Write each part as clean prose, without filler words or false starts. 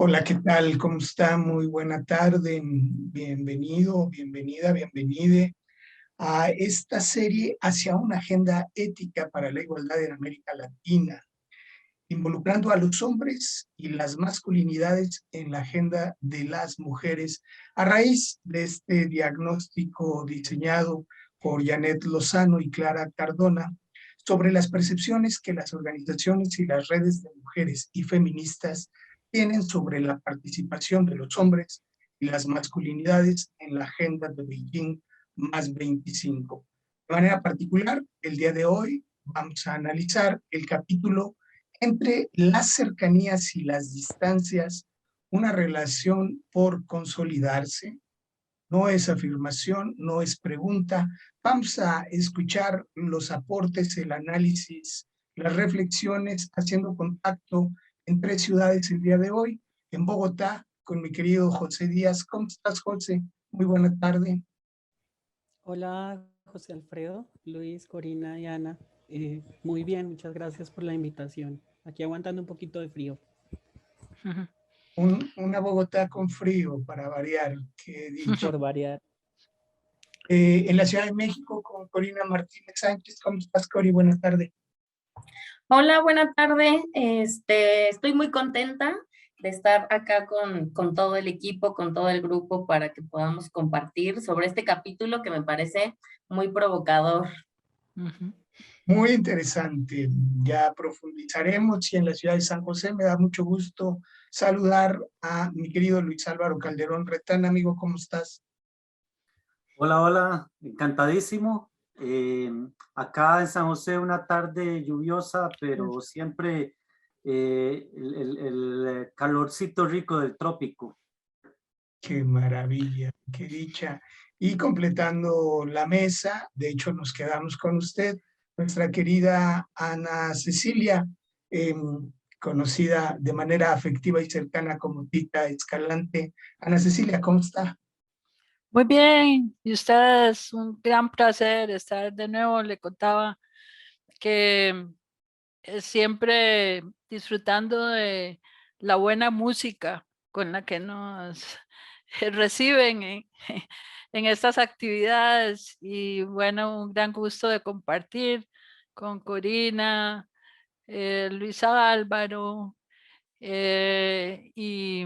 Hola, ¿qué tal? ¿Cómo está? Muy buena tarde. Bienvenido, bienvenida, bienvenide a esta serie hacia una agenda ética para la igualdad en América Latina, involucrando a los hombres y las masculinidades en la agenda de las mujeres, a raíz de este diagnóstico diseñado por Janet Lozano y Clara Cardona sobre las percepciones que las organizaciones y las redes de mujeres y feministas tienen sobre la participación de los hombres y las masculinidades en la agenda de Beijing más 25. De manera particular, el día de hoy vamos a analizar el capítulo entre las cercanías y las distancias, una relación por consolidarse. No es afirmación, no es pregunta. Vamos a escuchar los aportes, el análisis, las reflexiones, haciendo contacto en tres ciudades el día de hoy. En Bogotá, con mi querido José Díaz. ¿Cómo estás, José? Muy buena tarde. Hola, José Alfredo, Luis, Corina y Ana. Muy bien, muchas gracias por la invitación. Aquí aguantando un poquito de frío. Una Bogotá con frío, para variar, que dicho. Por variar. En la Ciudad de México, con Corina Martínez Sánchez. ¿Cómo estás, Cori? Buenas tardes. Hola, buena tarde. Estoy muy contenta de estar acá con todo el equipo, con todo el grupo, para que podamos compartir sobre este capítulo que me parece muy provocador. Muy interesante. Ya profundizaremos y en la ciudad de San José me da mucho gusto saludar a mi querido Luis Álvaro Calderón Retán. Amigo, ¿cómo estás? Hola, hola, encantadísimo. Acá en San José una tarde lluviosa, pero siempre el calorcito rico del trópico. Qué maravilla, qué dicha. Y completando la mesa, de hecho nos quedamos con usted, nuestra querida Ana Cecilia, conocida de manera afectiva y cercana como Tita Escalante. Ana Cecilia, ¿cómo está? Muy bien, y ustedes, un gran placer estar de nuevo. Le contaba que siempre disfrutando de la buena música con la que nos reciben en estas actividades, y bueno, un gran gusto de compartir con Corina, Luis Álvaro y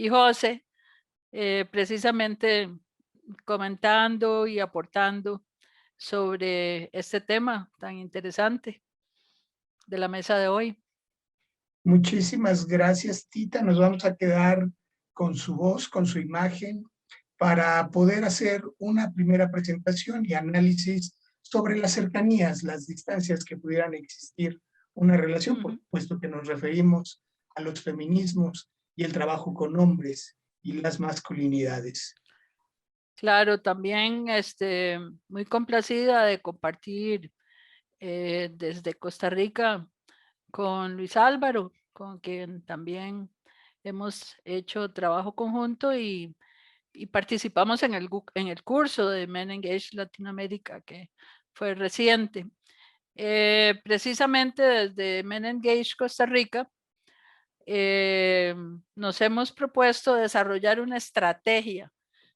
José, precisamente comentando y aportando sobre este tema tan interesante de la mesa de hoy. Muchísimas gracias, Tita. Nos vamos a quedar con su voz, con su imagen, para poder hacer una primera presentación y análisis sobre las cercanías, las distancias que pudieran existir una relación, por supuesto que nos referimos a los feminismos y el trabajo con hombres y las masculinidades. Claro, también muy complacida de compartir desde Costa Rica con Luis Álvaro, con quien también hemos hecho trabajo conjunto y participamos en el curso de Men Engage Latinoamérica, que fue reciente. Precisamente desde Men Engage Costa Rica nos hemos propuesto desarrollar una estrategia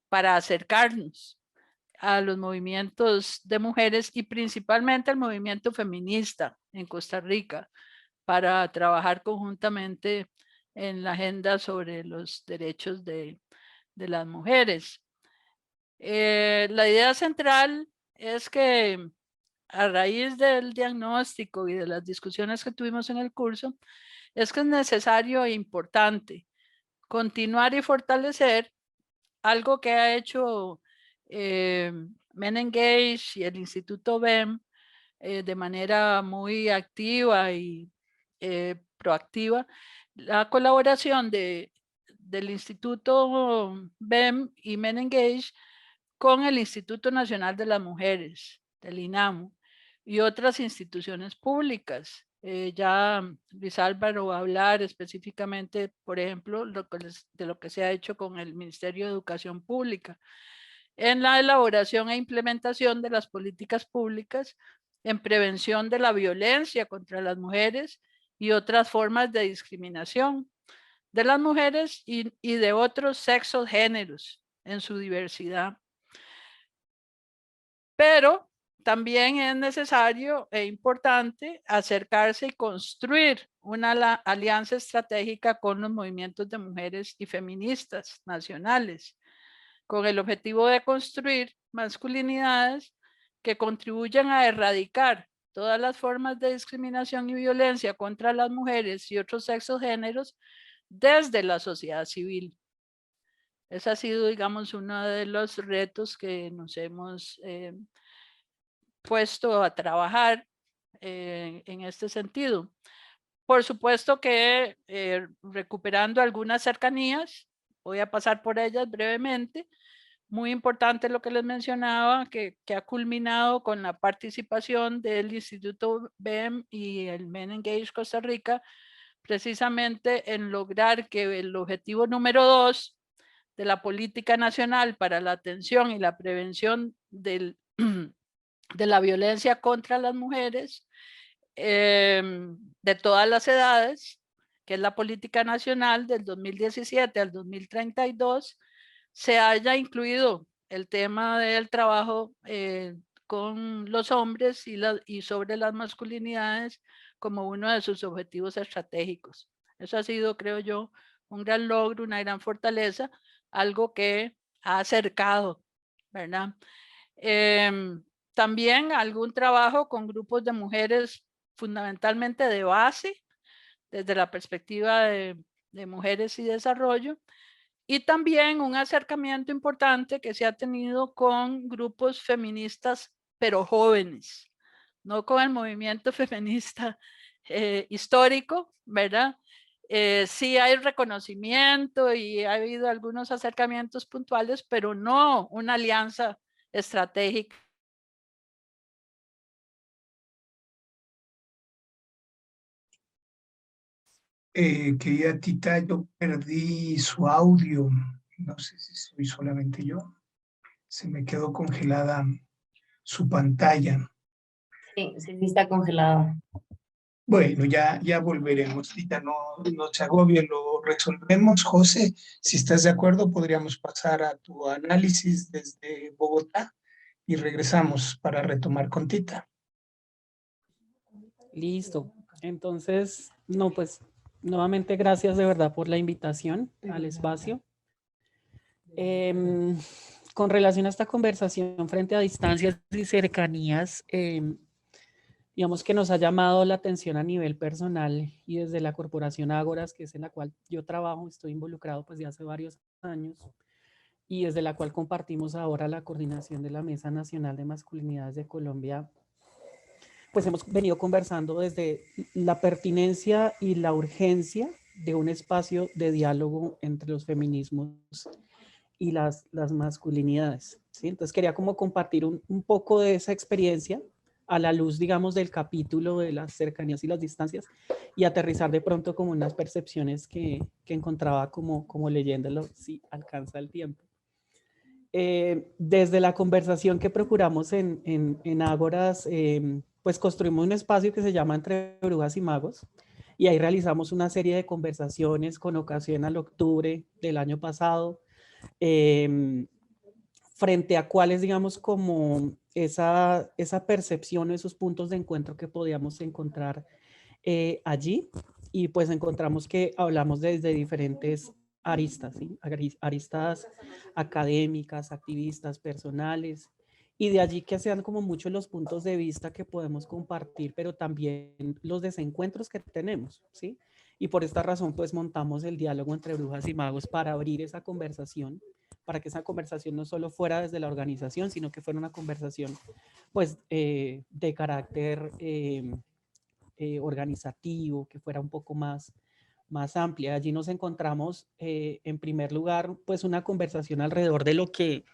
para acercarnos a los movimientos de mujeres y principalmente al movimiento feminista en Costa Rica, para trabajar conjuntamente en la agenda sobre los derechos de las mujeres. La idea central es que, a raíz del diagnóstico y de las discusiones que tuvimos en el curso, es que es necesario e importante continuar y fortalecer algo que ha hecho Men Engage y el Instituto BEM de manera muy activa y proactiva, la colaboración del Instituto BEM y Men Engage con el Instituto Nacional de las Mujeres, del INAMU, y otras instituciones públicas. Ya Luis Álvaro va a hablar específicamente, por ejemplo, de lo que se ha hecho con el Ministerio de Educación Pública en la elaboración e implementación de las políticas públicas en prevención de la violencia contra las mujeres y otras formas de discriminación, de las mujeres y de otros sexos, géneros en su diversidad. Pero también es necesario e importante acercarse y construir una alianza estratégica con los movimientos de mujeres y feministas nacionales, con el objetivo de construir masculinidades que contribuyan a erradicar todas las formas de discriminación y violencia contra las mujeres y otros sexos géneros desde la sociedad civil. Ese ha sido, digamos, uno de los retos que nos hemos puesto a trabajar en este sentido. Por supuesto que recuperando algunas cercanías, voy a pasar por ellas brevemente. Muy importante lo que les mencionaba, que ha culminado con la participación del Instituto BEM y el Men Engage Costa Rica, precisamente en lograr que el objetivo número 2 de la Política Nacional para la Atención y la Prevención de la Violencia contra las Mujeres de todas las edades, que es la Política Nacional del 2017 al 2032, se haya incluido el tema del trabajo con los hombres y sobre las masculinidades como uno de sus objetivos estratégicos. Eso ha sido, creo yo, un gran logro, una gran fortaleza, algo que ha acercado, ¿verdad? También algún trabajo con grupos de mujeres fundamentalmente de base, desde la perspectiva de mujeres y desarrollo, y también un acercamiento importante que se ha tenido con grupos feministas, pero jóvenes, no con el movimiento feminista histórico, ¿verdad? Sí hay reconocimiento y ha habido algunos acercamientos puntuales, pero no una alianza estratégica. Querida Tita, yo perdí su audio. No sé si soy solamente yo. Se me quedó congelada su pantalla. Sí, sí está congelada. Bueno, ya volveremos, Tita, no se agobie, lo resolvemos. José, si estás de acuerdo, podríamos pasar a tu análisis desde Bogotá y regresamos para retomar con Tita. Listo. Entonces, no, pues nuevamente gracias de verdad por la invitación al espacio. Con relación a esta conversación frente a distancias y cercanías, digamos que nos ha llamado la atención a nivel personal y desde la corporación Ágoras, que es en la cual yo trabajo, estoy involucrado pues de hace varios años y desde la cual compartimos ahora la coordinación de la Mesa Nacional de Masculinidades de Colombia. Pues hemos venido conversando desde la pertinencia y la urgencia de un espacio de diálogo entre los feminismos y las masculinidades, ¿sí? Entonces quería como compartir un poco de esa experiencia a la luz, digamos, del capítulo de las cercanías y las distancias y aterrizar de pronto como unas percepciones que encontraba como leyéndolo, si alcanza el tiempo. Desde la conversación que procuramos en Ágoras, pues construimos un espacio que se llama Entre Brujas y Magos y ahí realizamos una serie de conversaciones con ocasión al octubre del año pasado, frente a cuáles, digamos, como esa percepción o esos puntos de encuentro que podíamos encontrar allí. Y pues encontramos que hablamos desde diferentes aristas, ¿sí? Aristas académicas, activistas, personales, y de allí que sean como muchos los puntos de vista que podemos compartir, pero también los desencuentros que tenemos, ¿sí? Y por esta razón, pues montamos el diálogo entre brujas y magos para abrir esa conversación, para que esa conversación no solo fuera desde la organización, sino que fuera una conversación, pues, de carácter organizativo, que fuera un poco más amplia. Allí nos encontramos, en primer lugar, pues una conversación alrededor de lo que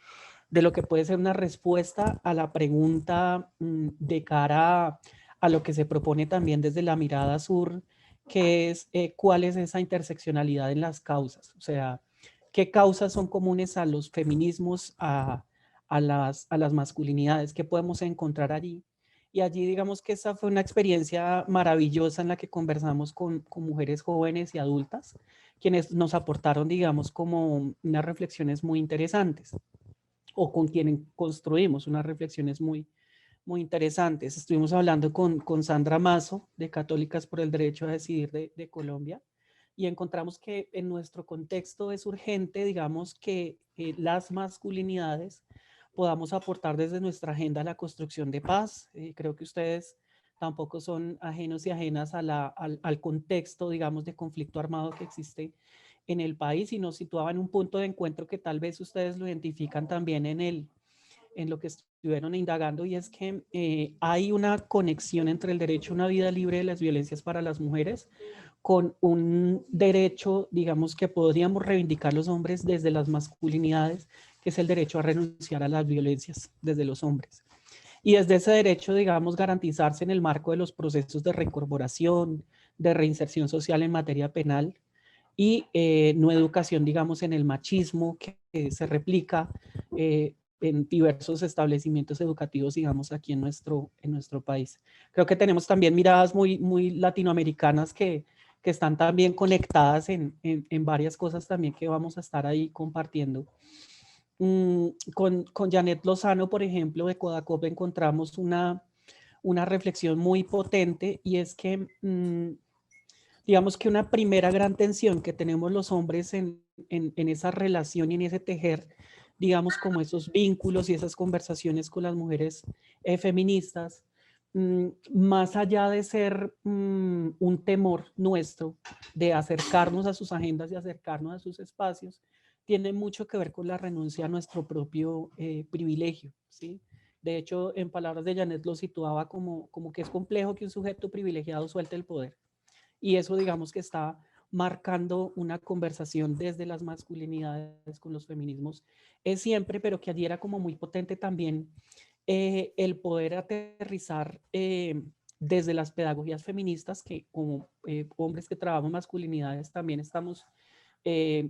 puede ser una respuesta a la pregunta de cara a lo que se propone también desde la mirada sur, que es cuál es esa interseccionalidad en las causas, o sea, qué causas son comunes a los feminismos, a las masculinidades, qué podemos encontrar allí Y allí digamos que esa fue una experiencia maravillosa en la que conversamos con mujeres jóvenes y adultas, quienes nos aportaron, digamos, como unas reflexiones muy interesantes, o con quienes construimos unas reflexiones muy interesantes. Estuvimos hablando con Sandra Mazo, de Católicas por el Derecho a Decidir de Colombia, y encontramos que en nuestro contexto es urgente, digamos, que las masculinidades podamos aportar desde nuestra agenda a la construcción de paz. Creo que ustedes tampoco son ajenos y ajenas al contexto, digamos, de conflicto armado que existe en el país, y nos situaba en un punto de encuentro que tal vez ustedes lo identifican también en lo que estuvieron indagando, y es que hay una conexión entre el derecho a una vida libre de las violencias para las mujeres con un derecho, digamos, que podríamos reivindicar los hombres desde las masculinidades, que es el derecho a renunciar a las violencias desde los hombres. Y desde ese derecho, digamos, garantizarse en el marco de los procesos de reincorporación, de reinserción social en materia penal, y no educación, digamos, en el machismo que se replica en diversos establecimientos educativos, digamos, aquí en nuestro país. Creo que tenemos también miradas muy latinoamericanas que están también conectadas en varias cosas también que vamos a estar ahí compartiendo. Con Janet Lozano, por ejemplo, de Codacop, encontramos una reflexión muy potente, y es que digamos que una primera gran tensión que tenemos los hombres en esa relación y en ese tejer, digamos, como esos vínculos y esas conversaciones con las mujeres feministas, más allá de ser un temor nuestro de acercarnos a sus agendas y acercarnos a sus espacios, tiene mucho que ver con la renuncia a nuestro propio privilegio, ¿sí? De hecho, en palabras de Janet lo situaba como que es complejo que un sujeto privilegiado suelte el poder. Y eso, digamos, que está marcando una conversación desde las masculinidades con los feminismos. Es siempre, pero que allí era como muy potente también el poder aterrizar desde las pedagogías feministas, que como hombres que trabajamos masculinidades también estamos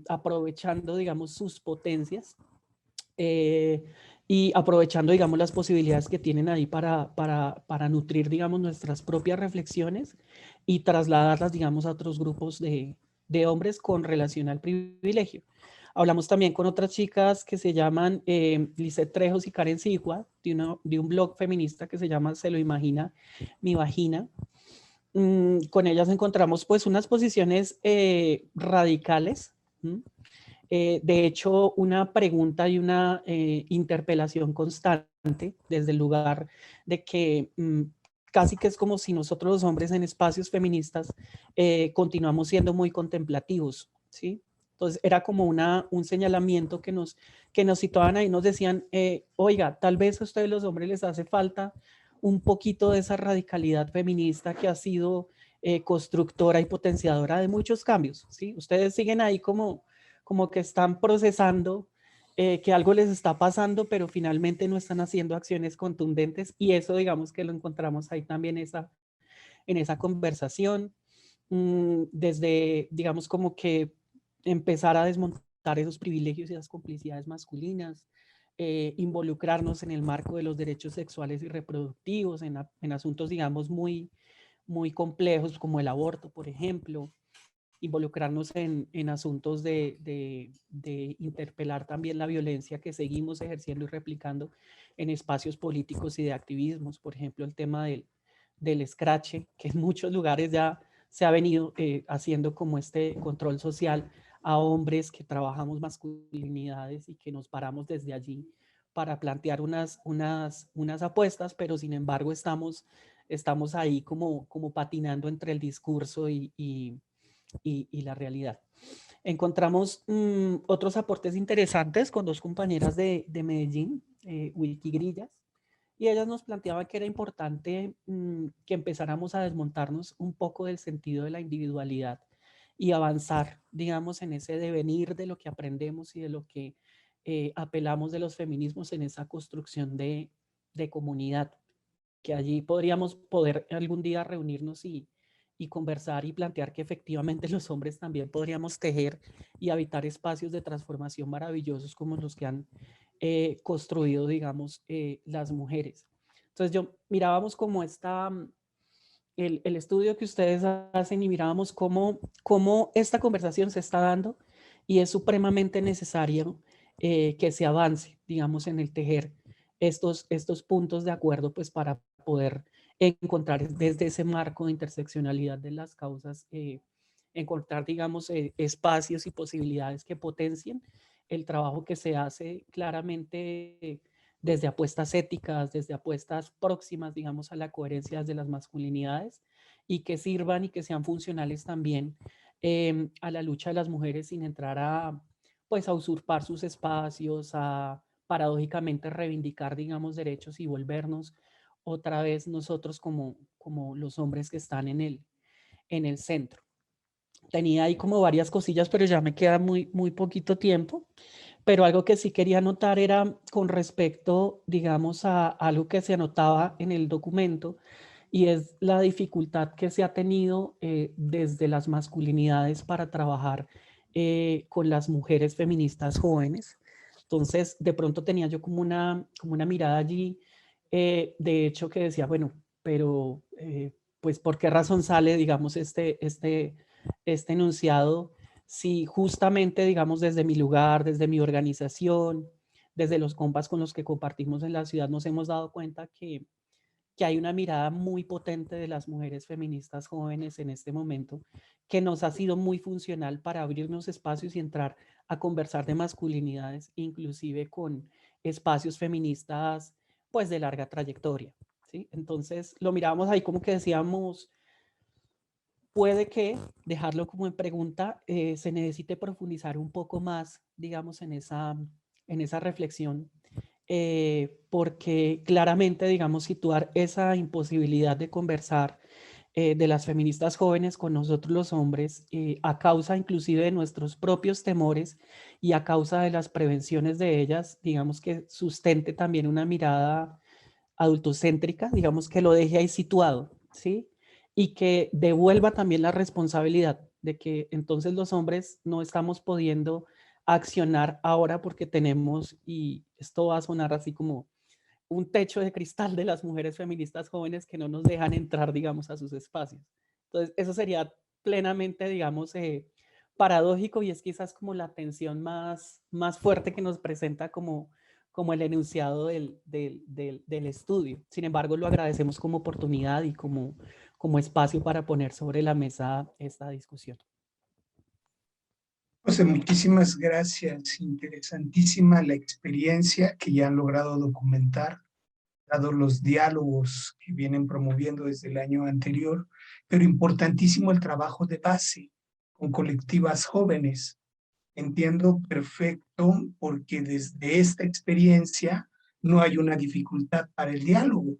aprovechando, digamos, sus potencias y aprovechando, digamos, las posibilidades que tienen ahí para nutrir, digamos, nuestras propias reflexiones y trasladarlas, digamos, a otros grupos de hombres con relación al privilegio. Hablamos también con otras chicas que se llaman Lisette Trejos y Karen Sigua, de un blog feminista que se llama Se lo imagina mi vagina. Con ellas encontramos pues unas posiciones radicales. De hecho, una pregunta y una interpelación constante desde el lugar de que casi que es como si nosotros los hombres en espacios feministas continuamos siendo muy contemplativos, ¿sí? Entonces era como un señalamiento que nos situaban ahí, nos decían, oiga, tal vez a ustedes los hombres les hace falta un poquito de esa radicalidad feminista que ha sido constructora y potenciadora de muchos cambios, ¿sí? Ustedes siguen ahí como que están procesando que algo les está pasando, pero finalmente no están haciendo acciones contundentes, y eso digamos que lo encontramos ahí también en esa conversación, desde digamos como que empezar a desmontar esos privilegios y esas complicidades masculinas, involucrarnos en el marco de los derechos sexuales y reproductivos, en asuntos digamos muy complejos como el aborto, por ejemplo, involucrarnos en asuntos de interpelar también la violencia que seguimos ejerciendo y replicando en espacios políticos y de activismos. Por ejemplo, el tema del escrache, que en muchos lugares ya se ha venido haciendo como este control social a hombres que trabajamos masculinidades y que nos paramos desde allí para plantear unas apuestas, pero sin embargo estamos ahí como patinando entre el discurso y la realidad. Encontramos otros aportes interesantes con dos compañeras de Medellín, Wilkie Grillas, y ellas nos planteaban que era importante que empezáramos a desmontarnos un poco del sentido de la individualidad y avanzar, digamos, en ese devenir de lo que aprendemos y de lo que apelamos de los feminismos en esa construcción de comunidad, que allí podríamos poder algún día reunirnos y conversar y plantear que efectivamente los hombres también podríamos tejer y habitar espacios de transformación maravillosos como los que han construido, digamos, las mujeres. Entonces mirábamos como el estudio que ustedes hacen y mirábamos cómo esta conversación se está dando y es supremamente necesario que se avance, digamos, en el tejer estos puntos de acuerdo, pues para poder encontrar desde ese marco de interseccionalidad de las causas, encontrar, digamos, espacios y posibilidades que potencien el trabajo que se hace claramente desde apuestas éticas, desde apuestas próximas, digamos, a la coherencia de las masculinidades y que sirvan y que sean funcionales también a la lucha de las mujeres sin entrar pues, a usurpar sus espacios, a paradójicamente reivindicar, digamos, derechos y volvernos otra vez nosotros como los hombres que están en el centro. Tenía ahí como varias cosillas, pero ya me queda muy poquito tiempo. Pero algo que sí quería anotar era con respecto, digamos, a algo que se anotaba en el documento y es la dificultad que se ha tenido desde las masculinidades para trabajar con las mujeres feministas jóvenes. Entonces, de pronto tenía yo como una mirada allí, de hecho, que decía, bueno, pero pues, ¿por qué razón sale, digamos, este enunciado? Si justamente, digamos, desde mi lugar, desde mi organización, desde los compas con los que compartimos en la ciudad, nos hemos dado cuenta que hay una mirada muy potente de las mujeres feministas jóvenes en este momento, que nos ha sido muy funcional para abrirnos espacios y entrar a conversar de masculinidades, inclusive con espacios feministas, pues de larga trayectoria, ¿sí? Entonces, lo mirábamos ahí como que decíamos, puede que, dejarlo como en pregunta, se necesite profundizar un poco más, digamos, en esa reflexión, porque claramente, digamos, situar esa imposibilidad de conversar de las feministas jóvenes con nosotros los hombres, a causa inclusive de nuestros propios temores y a causa de las prevenciones de ellas, digamos que sustente también una mirada adultocéntrica, digamos que lo deje ahí situado, ¿sí? Y que devuelva también la responsabilidad de que entonces los hombres no estamos pudiendo accionar ahora porque tenemos, y esto va a sonar así como un techo de cristal de las mujeres feministas jóvenes que no nos dejan entrar, digamos, a sus espacios. Entonces, eso sería plenamente, digamos, paradójico y es quizás como la tensión más fuerte que nos presenta como el enunciado del estudio. Sin embargo, lo agradecemos como oportunidad y como espacio para poner sobre la mesa esta discusión. José, muchísimas gracias. Interesantísima la experiencia que ya han logrado documentar, dado los diálogos que vienen promoviendo desde el año anterior, pero importantísimo el trabajo de base con colectivas jóvenes. Entiendo perfecto porque desde esta experiencia no hay una dificultad para el diálogo.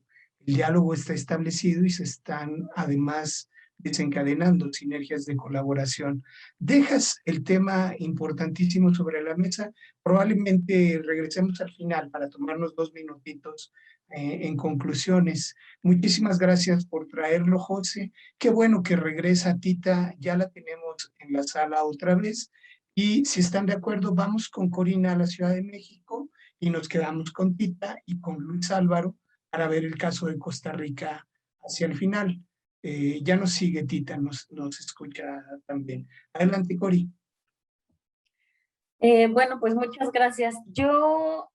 El diálogo está establecido y se están además desencadenando sinergias de colaboración. Dejas el tema importantísimo sobre la mesa. Probablemente regresemos al final para tomarnos 2 minutitos en conclusiones. Muchísimas gracias por traerlo, José. Qué bueno que regresa Tita. Ya la tenemos en la sala otra vez. Y si están de acuerdo, vamos con Corina a la Ciudad de México y nos quedamos con Tita y con Luis Álvaro para ver el caso de Costa Rica hacia el final. Ya nos sigue Tita, nos escucha también. Adelante, Cori. Bueno, pues muchas gracias. Yo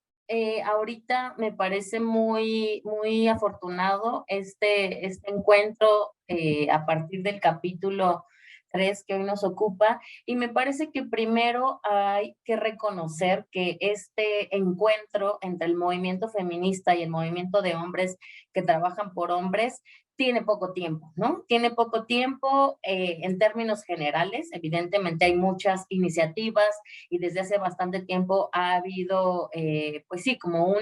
ahorita me parece muy afortunado este encuentro a partir del capítulo 3 que hoy nos ocupa, y me parece que primero hay que reconocer que este encuentro entre el movimiento feminista y el movimiento de hombres que trabajan por hombres tiene poco tiempo, ¿no? Tiene poco tiempo en términos generales. Evidentemente hay muchas iniciativas y desde hace bastante tiempo ha habido, pues sí, como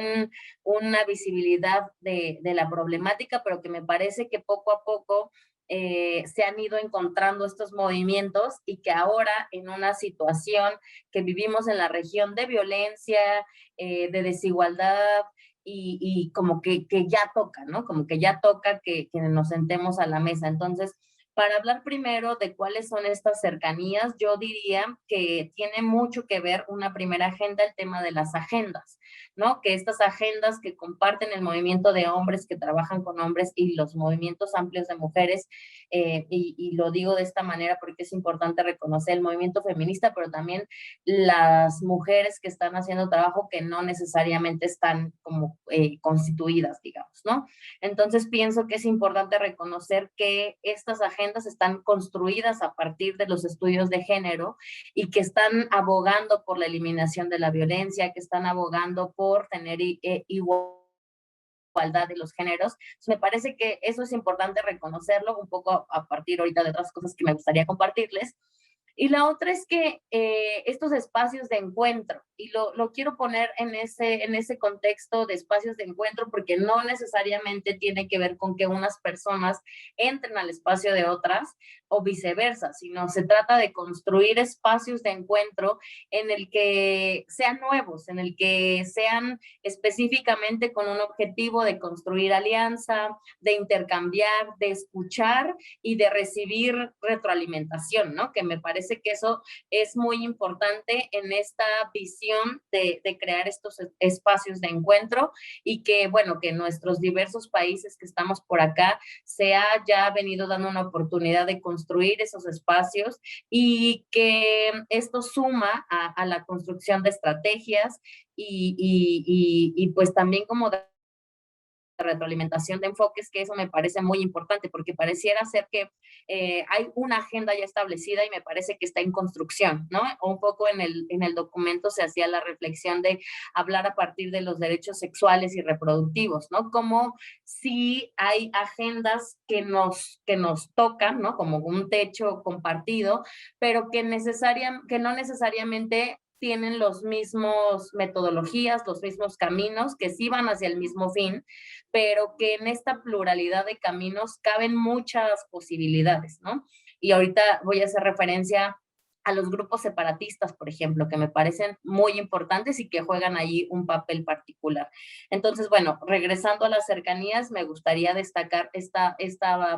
una visibilidad de la problemática, pero que me parece que poco a poco se han ido encontrando estos movimientos y que ahora en una situación que vivimos en la región de violencia, de desigualdad, y como que ya toca, ¿no? Como que ya toca que nos sentemos a la mesa. Entonces, Para hablar primero de cuáles son estas cercanías, yo diría que tiene mucho que ver una primera agenda, el tema de las agendas, ¿no? Que estas agendas que comparten el movimiento de hombres que trabajan con hombres y los movimientos amplios de mujeres, y lo digo de esta manera porque es importante reconocer el movimiento feminista, pero también las mujeres que están haciendo trabajo que no necesariamente están como constituidas, digamos, ¿no? Entonces pienso que es importante reconocer que estas agendas están construidas a partir de los estudios de género y que están abogando por la eliminación de la violencia, que están abogando por tener igualdad de los géneros. Entonces, me parece que eso es importante reconocerlo un poco a partir ahorita de otras cosas que me gustaría compartirles. Y la otra es que estos espacios de encuentro, y lo quiero poner en ese contexto de espacios de encuentro, porque no necesariamente tiene que ver con que unas personas entren al espacio de otras o viceversa, sino se trata de construir espacios de encuentro en el que sean nuevos, en el que sean específicamente con un objetivo de construir alianza, de intercambiar, de escuchar y de recibir retroalimentación, ¿no? Que me parece que eso es muy importante en esta visión de crear estos espacios de encuentro y que, bueno, que nuestros diversos países que estamos por acá se ha ya venido dando una oportunidad de construir esos espacios y que esto suma a la construcción de estrategias y pues también como de retroalimentación de enfoques, que eso me parece muy importante porque pareciera ser que hay una agenda ya establecida y me parece que está en construcción, ¿no? Un poco en el documento se hacía la reflexión de hablar a partir de los derechos sexuales y reproductivos, ¿no? Como si hay agendas que nos tocan, ¿no? Como un techo compartido, pero que no necesariamente tienen los mismos metodologías, los mismos caminos, que sí van hacia el mismo fin, pero que en esta pluralidad de caminos caben muchas posibilidades, ¿no? Y ahorita voy a hacer referencia a los grupos separatistas, por ejemplo, que me parecen muy importantes y que juegan allí un papel particular. Entonces, bueno, regresando a las cercanías, me gustaría destacar esta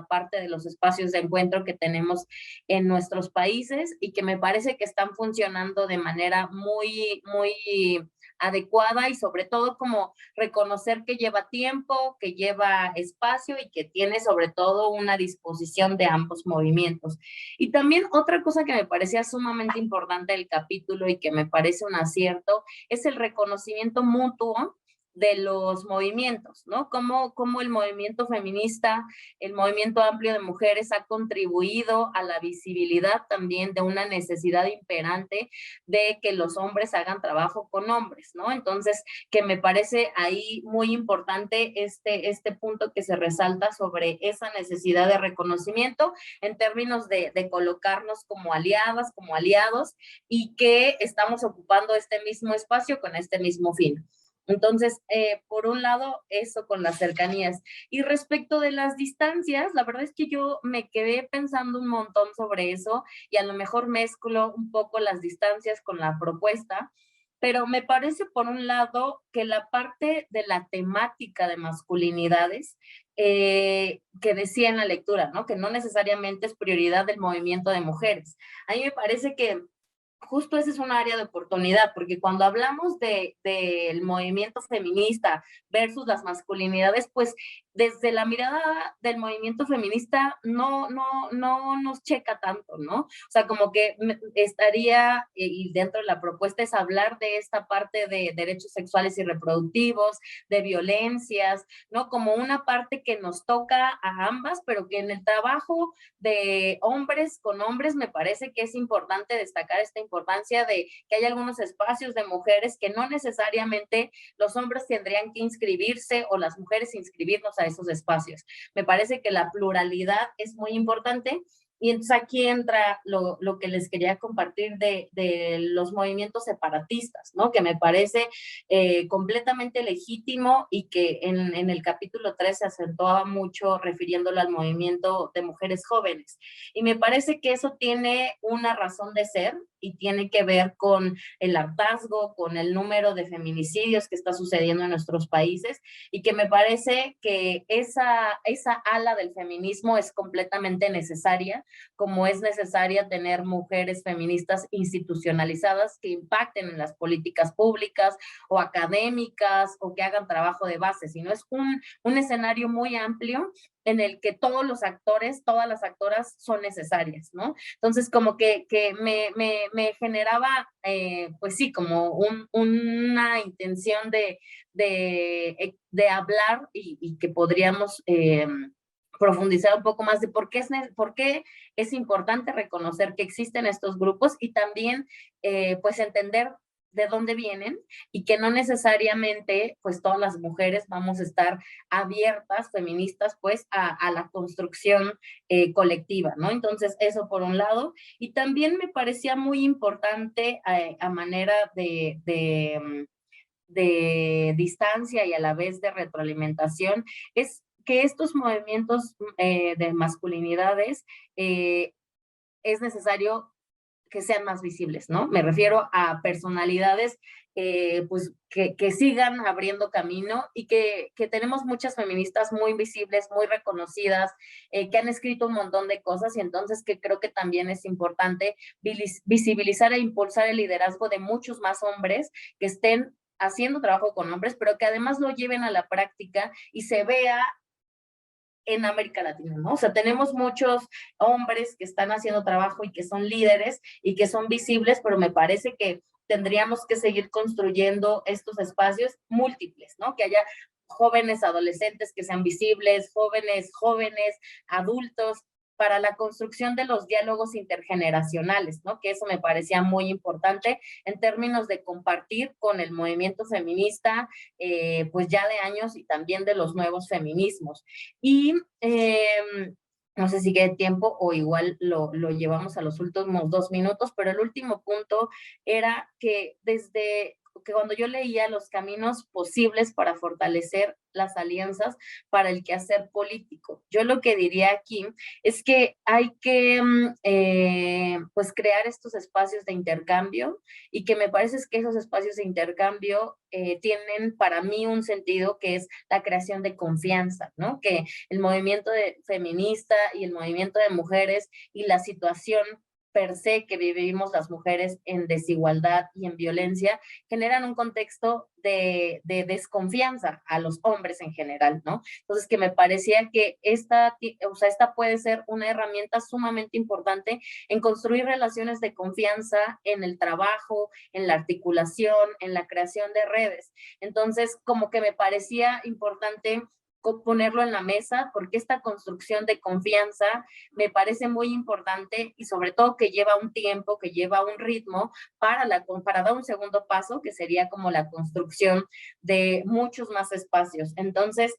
parte de los espacios de encuentro que tenemos en nuestros países y que me parece que están funcionando de manera muy, muy adecuada y sobre todo como reconocer que lleva tiempo, que lleva espacio y que tiene sobre todo una disposición de ambos movimientos. Y también otra cosa que me parecía sumamente importante del capítulo y que me parece un acierto es el reconocimiento mutuo de los movimientos, ¿no? Cómo el movimiento feminista, el movimiento amplio de mujeres ha contribuido a la visibilidad también de una necesidad imperante de que los hombres hagan trabajo con hombres, ¿no? Entonces, que me parece ahí muy importante este punto que se resalta sobre esa necesidad de reconocimiento en términos de colocarnos como aliadas, como aliados, y que estamos ocupando este mismo espacio con este mismo fin. Entonces, por un lado, eso con las cercanías. Y respecto de las distancias, la verdad es que yo me quedé pensando un montón sobre eso y a lo mejor mezclo un poco las distancias con la propuesta, pero me parece, por un lado, que la parte de la temática de masculinidades que decía en la lectura, ¿no? Que no necesariamente es prioridad del movimiento de mujeres. A mí me parece que justo ese es un área de oportunidad, porque cuando hablamos del movimiento feminista versus las masculinidades, pues desde la mirada del movimiento feminista no nos checa tanto, ¿no? O sea, como que estaría, y dentro de la propuesta es hablar de esta parte de derechos sexuales y reproductivos, de violencias, ¿no? Como una parte que nos toca a ambas, pero que en el trabajo de hombres con hombres me parece que es importante destacar esta importancia de que hay algunos espacios de mujeres que no necesariamente los hombres tendrían que inscribirse o las mujeres inscribirnos a esos espacios. Me parece que la pluralidad es muy importante Y entonces aquí entra lo que les quería compartir de los movimientos separatistas, ¿no? Que me parece completamente legítimo y que en el capítulo 3 se acentuaba mucho refiriéndolo al movimiento de mujeres jóvenes. Y me parece que eso tiene una razón de ser y tiene que ver con el hartazgo, con el número de feminicidios que está sucediendo en nuestros países, y que me parece que esa ala del feminismo es completamente necesaria, como es necesaria tener mujeres feministas institucionalizadas que impacten en las políticas públicas o académicas o que hagan trabajo de base, sino es un escenario muy amplio en el que todos los actores, todas las actoras son necesarias, ¿no? Entonces, como que me generaba, pues sí, como una intención de hablar y que podríamos profundizar un poco más de por qué es importante reconocer que existen estos grupos y también, pues, entender de dónde vienen y que no necesariamente pues todas las mujeres vamos a estar abiertas, feministas, pues a la construcción colectiva, ¿no? Entonces eso por un lado, y también me parecía muy importante a manera de distancia y a la vez de retroalimentación, es que estos movimientos de masculinidades es necesario que sean más visibles, ¿no? Me refiero a personalidades pues que sigan abriendo camino y que tenemos muchas feministas muy visibles, muy reconocidas, que han escrito un montón de cosas, y entonces que creo que también es importante visibilizar e impulsar el liderazgo de muchos más hombres que estén haciendo trabajo con hombres, pero que además lo lleven a la práctica y se vea en América Latina, ¿no? O sea, tenemos muchos hombres que están haciendo trabajo y que son líderes y que son visibles, pero me parece que tendríamos que seguir construyendo estos espacios múltiples, ¿no? Que haya jóvenes adolescentes que sean visibles, jóvenes, adultos, para la construcción de los diálogos intergeneracionales, ¿no? Que eso me parecía muy importante en términos de compartir con el movimiento feminista, pues ya de años, y también de los nuevos feminismos. Y no sé si queda tiempo o igual lo llevamos a los últimos 2 minutos, pero el último punto era que que cuando yo leía los caminos posibles para fortalecer las alianzas para el quehacer político, yo lo que diría aquí es que hay que pues crear estos espacios de intercambio, y que me parece que esos espacios de intercambio tienen para mí un sentido que es la creación de confianza, ¿no? Que el movimiento feminista y el movimiento de mujeres y la situación per se que vivimos las mujeres en desigualdad y en violencia generan un contexto de desconfianza a los hombres en general, ¿no? Entonces, que me parecía que esta puede ser una herramienta sumamente importante en construir relaciones de confianza en el trabajo, en la articulación, en la creación de redes. Entonces, como que me parecía importante ponerlo en la mesa, porque esta construcción de confianza me parece muy importante, y sobre todo que lleva un tiempo, que lleva un ritmo para dar un segundo paso, que sería como la construcción de muchos más espacios. Entonces,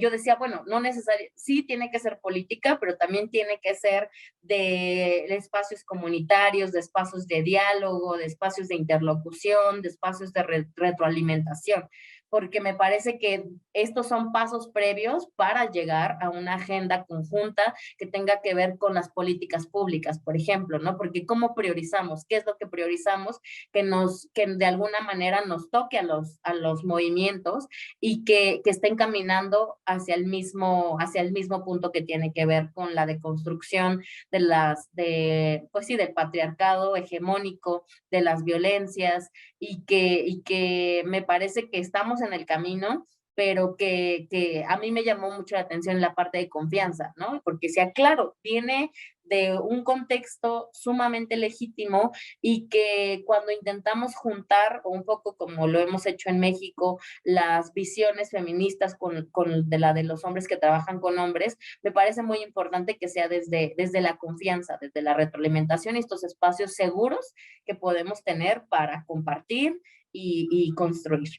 yo decía, bueno, no necesariamente, sí tiene que ser política, pero también tiene que ser de espacios comunitarios, de espacios de diálogo, de espacios de interlocución, de espacios de retroalimentación, porque me parece que estos son pasos previos para llegar a una agenda conjunta que tenga que ver con las políticas públicas, por ejemplo, ¿no? Porque ¿cómo priorizamos? ¿Qué es lo que priorizamos que de alguna manera nos toque a los movimientos y que estén caminando hacia el mismo punto, que tiene que ver con la deconstrucción pues sí, del patriarcado hegemónico, de las violencias, y que me parece que estamos en el camino, pero que a mí me llamó mucho la atención la parte de confianza, ¿no? Porque sea claro, viene de un contexto sumamente legítimo, y que cuando intentamos juntar, o un poco como lo hemos hecho en México, las visiones feministas con de los hombres que trabajan con hombres, me parece muy importante que sea desde la confianza, desde la retroalimentación, y estos espacios seguros que podemos tener para compartir y construir.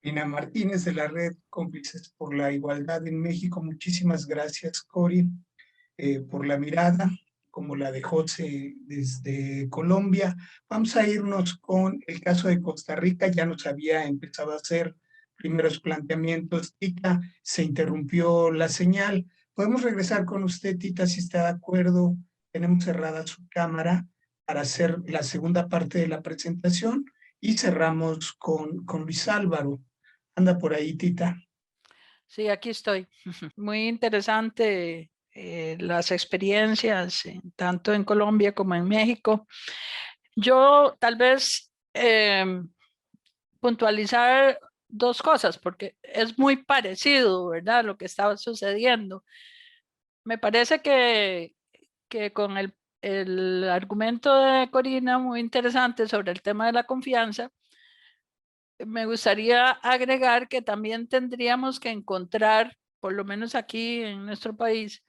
Lina Martínez, de la Red Cómplices por la Igualdad en México. Muchísimas gracias, Cori. por la mirada, como la de José desde Colombia. Vamos a irnos con el caso de Costa Rica. Ya nos había empezado a hacer primeros planteamientos. Tita, se interrumpió la señal. Podemos regresar con usted, Tita, si está de acuerdo. Tenemos cerrada su cámara para hacer la segunda parte de la presentación y cerramos con Luis Álvaro. Anda por ahí, Tita. Sí, aquí estoy. Muy interesante las experiencias, tanto en Colombia como en México. Yo tal vez puntualizar dos cosas, porque es muy parecido, ¿verdad? Lo que estaba sucediendo. Me parece que con el argumento de Corina, muy interesante sobre el tema de la confianza, me gustaría agregar que también tendríamos que encontrar, por lo menos aquí en nuestro país,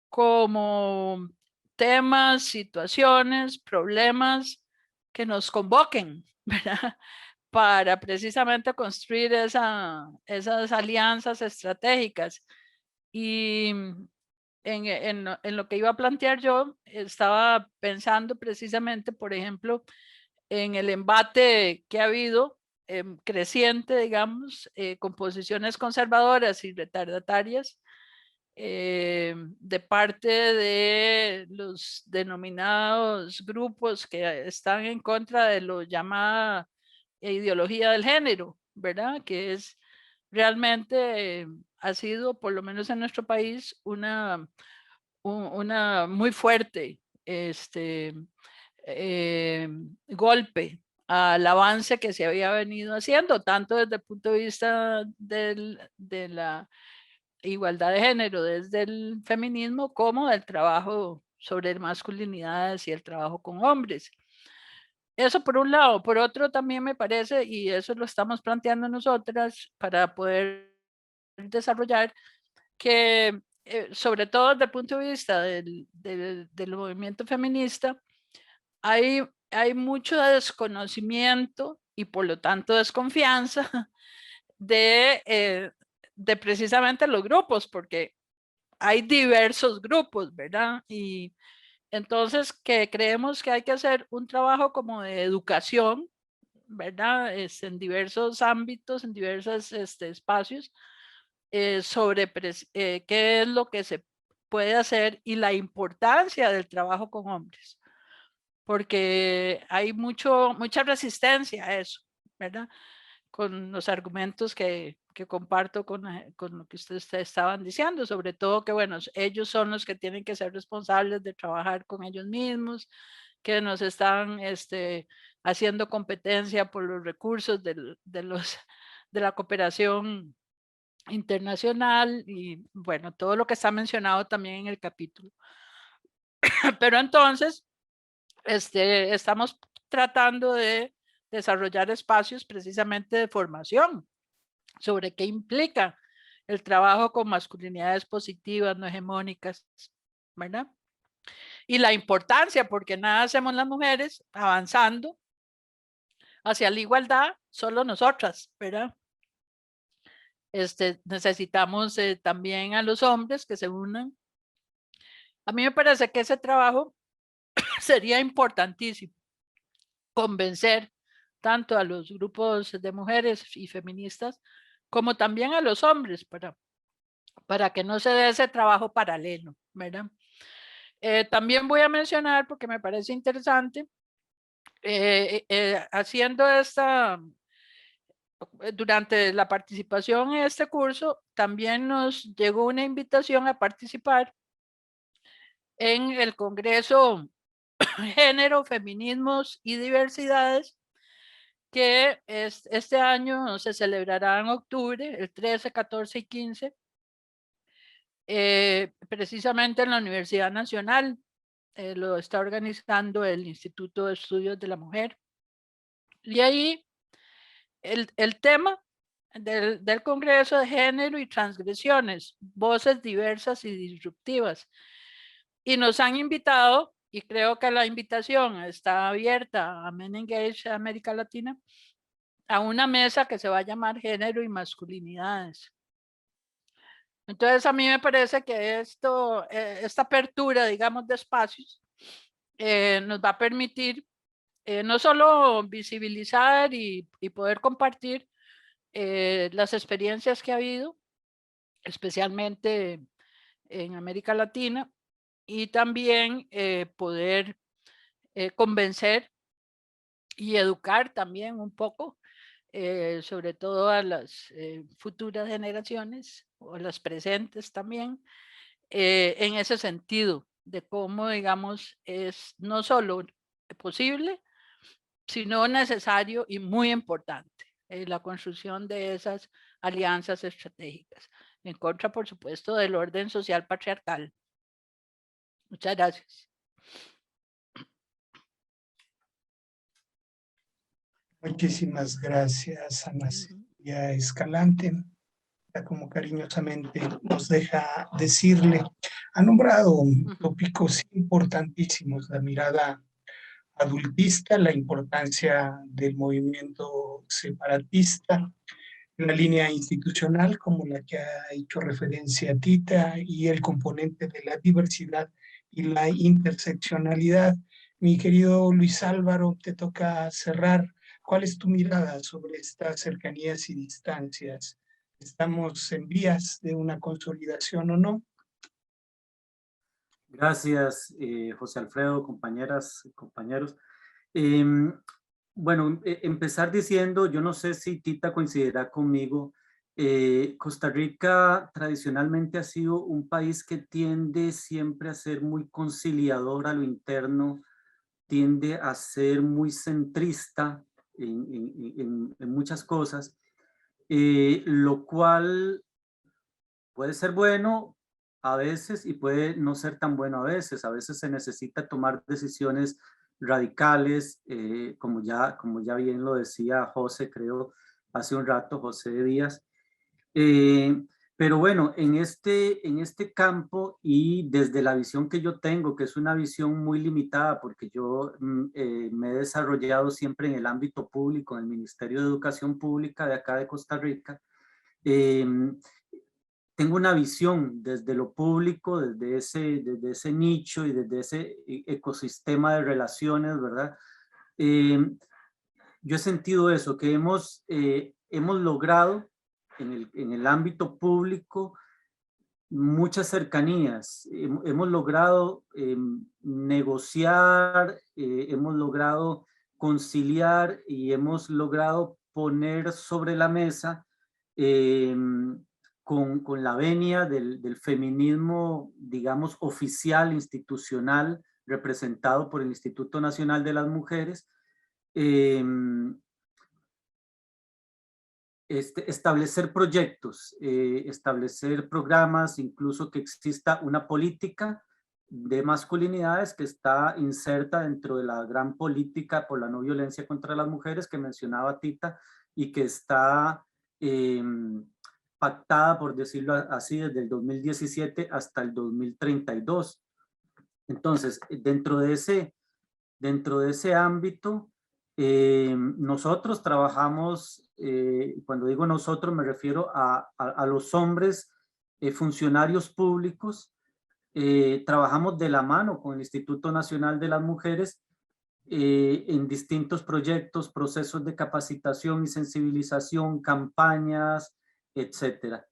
como temas, situaciones, problemas que nos convoquen, ¿verdad? Para precisamente construir esas alianzas estratégicas. Y en lo que iba a plantear yo, estaba pensando precisamente, por ejemplo, en el embate que ha habido creciente, digamos, con posiciones conservadoras y retardatarias de parte de los denominados grupos que están en contra de lo llamada ideología del género, ¿verdad? Que es realmente, ha sido, por lo menos en nuestro país, una muy fuerte golpe al avance que se había venido haciendo, tanto desde el punto de vista de la igualdad de género, desde el feminismo, como del trabajo sobre masculinidades y el trabajo con hombres. Eso por un lado. Por otro también me parece, y eso lo estamos planteando nosotras para poder desarrollar, que sobre todo desde el punto de vista del movimiento feminista, hay mucho desconocimiento y por lo tanto desconfianza de precisamente los grupos, porque hay diversos grupos, ¿verdad? Y entonces que creemos que hay que hacer un trabajo como de educación, ¿verdad? En diversos ámbitos, en diversos espacios, sobre qué es lo que se puede hacer y la importancia del trabajo con hombres, porque hay mucha resistencia a eso, ¿verdad? Con los argumentos que comparto con lo que ustedes estaban diciendo, sobre todo que, bueno, ellos son los que tienen que ser responsables de trabajar con ellos mismos, que nos están haciendo competencia por los recursos de la cooperación internacional y, bueno, todo lo que está mencionado también en el capítulo. Pero entonces, estamos tratando de desarrollar espacios precisamente de formación sobre qué implica el trabajo con masculinidades positivas, no hegemónicas, ¿verdad? Y la importancia, porque nada hacemos las mujeres avanzando hacia la igualdad, solo nosotras, ¿verdad? Necesitamos también a los hombres que se unan. A mí me parece que ese trabajo sería importantísimo, convencer tanto a los grupos de mujeres y feministas como también a los hombres para que no se dé ese trabajo paralelo, ¿verdad? También voy a mencionar, porque me parece interesante, haciendo durante la participación en este curso, también nos llegó una invitación a participar en el Congreso Género, Feminismos y Diversidades, que este año se celebrará en octubre, el 13, 14 y 15, precisamente en la Universidad Nacional. Lo está organizando el Instituto de Estudios de la Mujer. Y ahí el tema del Congreso de Género y Transgresiones, voces diversas y disruptivas. Y nos han invitado, y creo que la invitación está abierta a Men Engage América Latina, a una mesa que se va a llamar Género y Masculinidades. Entonces a mí me parece que esta apertura, digamos, de espacios nos va a permitir no solo visibilizar y poder compartir las experiencias que ha habido, especialmente en América Latina, y también poder convencer y educar también un poco, sobre todo a las futuras generaciones o las presentes también, en ese sentido de cómo, digamos, es no solo posible, sino necesario y muy importante la construcción de esas alianzas estratégicas, en contra, por supuesto, del orden social patriarcal. Muchas gracias. Muchísimas gracias, Ana Silvia Escalante, como cariñosamente nos deja decirle. Ha nombrado tópicos importantísimos, la mirada adultista, la importancia del movimiento separatista, la línea institucional como la que ha hecho referencia Tita y el componente de la diversidad y la interseccionalidad. Mi querido Luis Álvaro, te toca cerrar. ¿Cuál es tu mirada sobre estas cercanías y distancias? ¿Estamos en vías de una consolidación o no? Gracias, José Alfredo, compañeras, compañeros. Bueno, empezar diciendo, yo no sé si Tita coincidirá conmigo, Costa Rica tradicionalmente ha sido un país que tiende siempre a ser muy conciliador a lo interno, tiende a ser muy centrista en muchas cosas, lo cual puede ser bueno a veces y puede no ser tan bueno a veces. A veces se necesita tomar decisiones radicales, como ya bien lo decía José, creo, hace un rato, José Díaz. Pero bueno, en este campo y desde la visión que yo tengo, que es una visión muy limitada, porque yo me he desarrollado siempre en el ámbito público, en el Ministerio de Educación Pública de acá de Costa Rica, tengo una visión desde lo público, desde ese nicho y desde ese ecosistema de relaciones, ¿verdad? Yo he sentido eso, que hemos logrado en el ámbito público muchas cercanías. Hemos logrado negociar, hemos logrado conciliar y hemos logrado poner sobre la mesa con la venia del feminismo, digamos, oficial, institucional, representado por el Instituto Nacional de las Mujeres, establecer proyectos, establecer programas, incluso que exista una política de masculinidades que está inserta dentro de la gran política por la no violencia contra las mujeres que mencionaba Tita y que está pactada, por decirlo así, desde el 2017 hasta el 2032. Entonces, dentro de ese ámbito, nosotros trabajamos, cuando digo nosotros me refiero a los hombres funcionarios públicos, trabajamos de la mano con el Instituto Nacional de las Mujeres en distintos proyectos, procesos de capacitación y sensibilización, campañas, etcétera.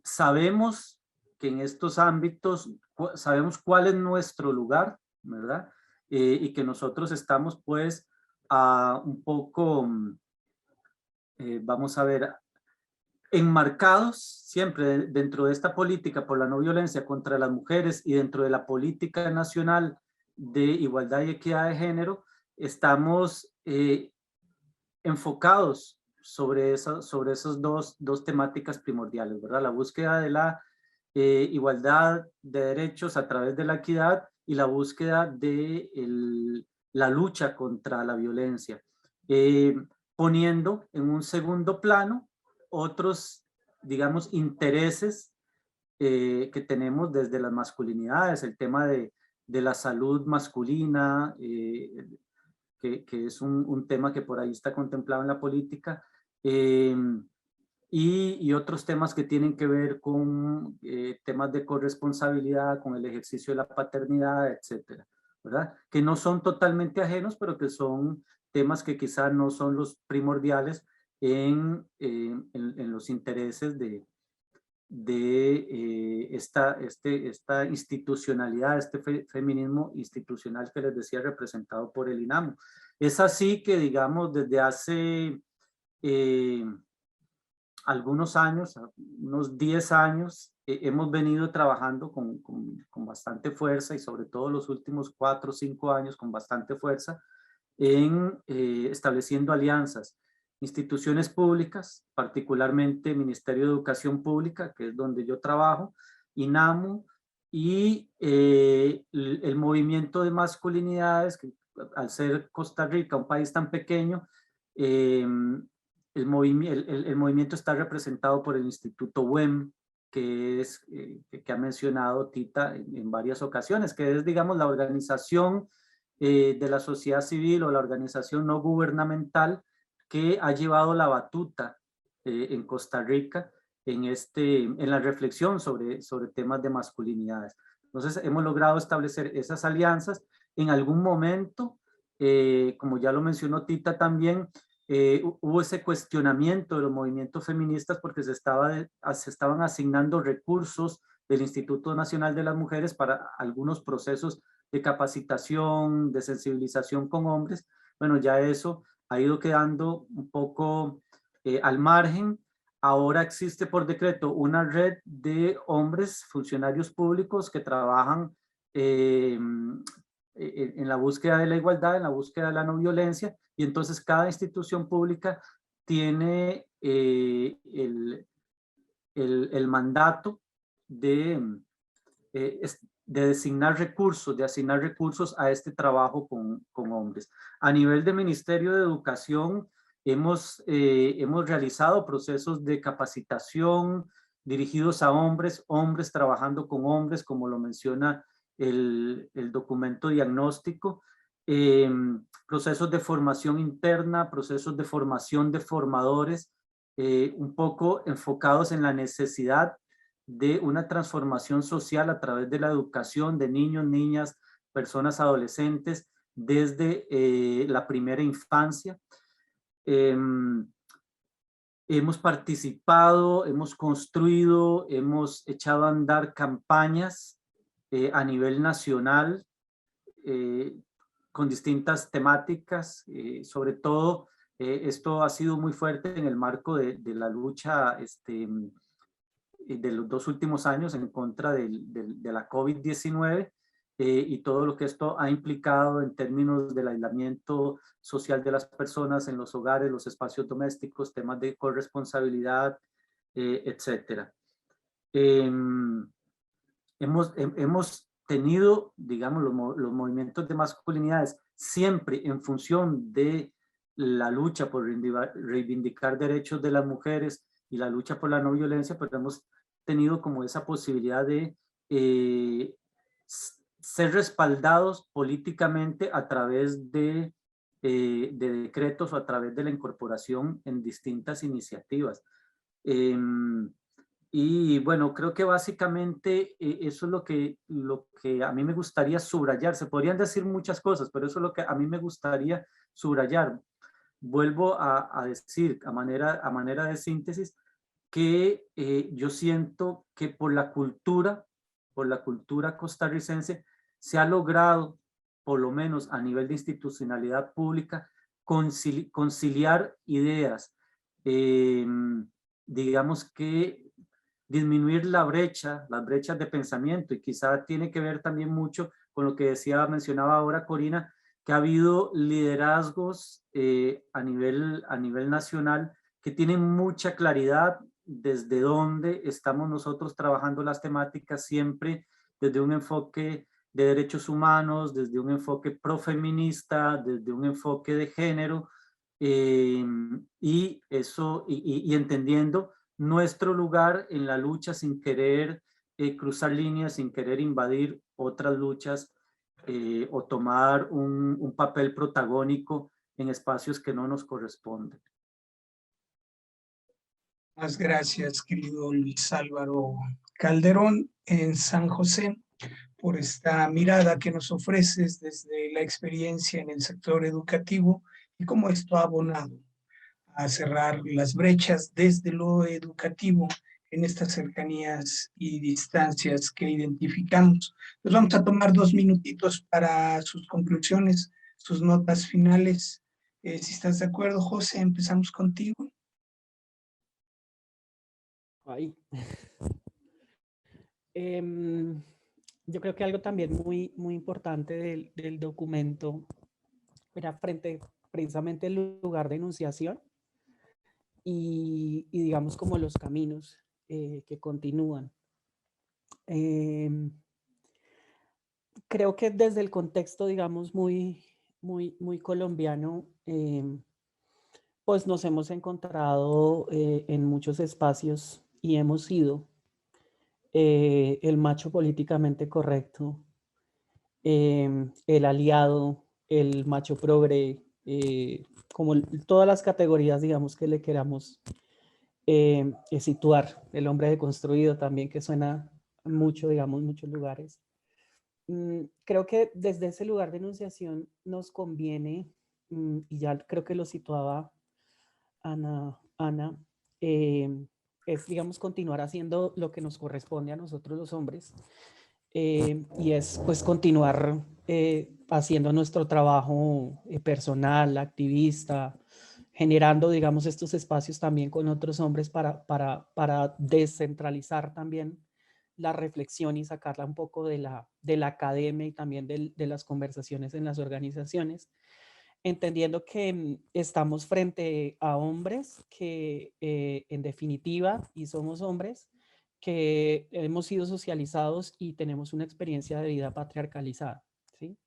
Sabemos que en estos ámbitos, sabemos cuál es nuestro lugar, ¿verdad? Y que nosotros estamos pues un poco, vamos a ver, enmarcados siempre dentro de esta política por la no violencia contra las mujeres y dentro de la política nacional de igualdad y equidad de género, estamos enfocados sobre esas dos temáticas primordiales, ¿verdad? La búsqueda de la igualdad de derechos a través de la equidad y la búsqueda de la lucha contra la violencia, poniendo en un segundo plano otros, digamos, intereses que tenemos desde las masculinidades, el tema de la salud masculina, que es un tema que por ahí está contemplado en la política, y otros temas que tienen que ver con temas de corresponsabilidad, con el ejercicio de la paternidad, etcétera, ¿verdad? Que no son totalmente ajenos, pero que son temas que quizás no son los primordiales en los intereses de esta institucionalidad, este feminismo institucional que les decía representado por el INAMO. Es así que, digamos, desde hace algunos años, unos 10 años, hemos venido trabajando con bastante fuerza y sobre todo los últimos 4 o 5 años con bastante fuerza en estableciendo alianzas, instituciones públicas, particularmente Ministerio de Educación Pública, que es donde yo trabajo, INAMU, y el movimiento de masculinidades, que al ser Costa Rica un país tan pequeño, el movimiento está representado por el Instituto WEM, que ha mencionado Tita en varias ocasiones, que es, digamos, la organización de la sociedad civil o la organización no gubernamental que ha llevado la batuta en Costa Rica en la reflexión sobre temas de masculinidades. Entonces hemos logrado establecer esas alianzas. En algún momento, como ya lo mencionó Tita también, hubo ese cuestionamiento de los movimientos feministas porque se estaban asignando recursos del Instituto Nacional de las Mujeres para algunos procesos de capacitación, de sensibilización con hombres. Bueno, ya eso ha ido quedando un poco al margen. Ahora existe por decreto una red de hombres funcionarios públicos que trabajan en la búsqueda de la igualdad, en la búsqueda de la no violencia, y entonces cada institución pública tiene el mandato de designar recursos, de asignar recursos a este trabajo con hombres. A nivel de Ministerio de Educación, hemos realizado procesos de capacitación dirigidos a hombres trabajando con hombres, como lo menciona el documento diagnóstico, procesos de formación interna, procesos de formación de formadores, un poco enfocados en la necesidad de una transformación social a través de la educación de niños, niñas, personas adolescentes desde la primera infancia. Hemos participado, hemos construido, hemos echado a andar campañas a nivel nacional con distintas temáticas, sobre todo esto ha sido muy fuerte en el marco de la lucha de los 2 últimos años en contra de la COVID-19 y todo lo que esto ha implicado en términos del aislamiento social de las personas en los hogares, los espacios domésticos, temas de corresponsabilidad, etcétera. Hemos tenido, digamos, los movimientos de masculinidades siempre en función de la lucha por reivindicar derechos de las mujeres y la lucha por la no violencia, pero hemos tenido como esa posibilidad de ser respaldados políticamente a través de decretos o a través de la incorporación en distintas iniciativas. Y bueno, creo que básicamente eso es lo que a mí me gustaría subrayar. Se podrían decir muchas cosas, pero eso es lo que a mí me gustaría subrayar. Vuelvo a decir a manera de síntesis que yo siento que por la cultura costarricense se ha logrado, por lo menos a nivel de institucionalidad pública, conciliar ideas, digamos que disminuir las brechas de pensamiento, y quizá tiene que ver también mucho con lo que mencionaba ahora Corina, que ha habido liderazgos a nivel nacional que tienen mucha claridad desde dónde estamos nosotros trabajando las temáticas, siempre desde un enfoque de derechos humanos, desde un enfoque profeminista, desde un enfoque de género, y entendiendo nuestro lugar en la lucha sin querer cruzar líneas, sin querer invadir otras luchas o tomar un papel protagónico en espacios que no nos corresponden. Muchas gracias, querido Luis Álvaro Calderón en San José, por esta mirada que nos ofreces desde la experiencia en el sector educativo y cómo esto ha abonado a cerrar las brechas desde lo educativo en estas cercanías y distancias que identificamos. Nos vamos a tomar 2 minutitos para sus conclusiones, sus notas finales. Si estás de acuerdo, José, empezamos contigo. Ahí. Yo creo que algo también muy importante del documento era frente precisamente el lugar de enunciación y digamos como los caminos que continúan. Creo que desde el contexto, digamos, muy colombiano, pues nos hemos encontrado en muchos espacios y hemos sido el macho políticamente correcto, el aliado, el macho progre, como todas las categorías, digamos, que le queramos situar. El hombre deconstruido también, que suena mucho, digamos, muchos lugares. Creo que desde ese lugar de enunciación nos conviene, y ya creo que lo situaba Ana, es, digamos, continuar haciendo lo que nos corresponde a nosotros los hombres, y es pues continuar haciendo nuestro trabajo personal, activista, generando, digamos, estos espacios también con otros hombres para descentralizar también la reflexión y sacarla un poco de la academia y también de las conversaciones en las organizaciones, entendiendo que estamos frente a hombres que en definitiva, y somos hombres, que hemos sido socializados y tenemos una experiencia de vida patriarcalizada, ¿sí?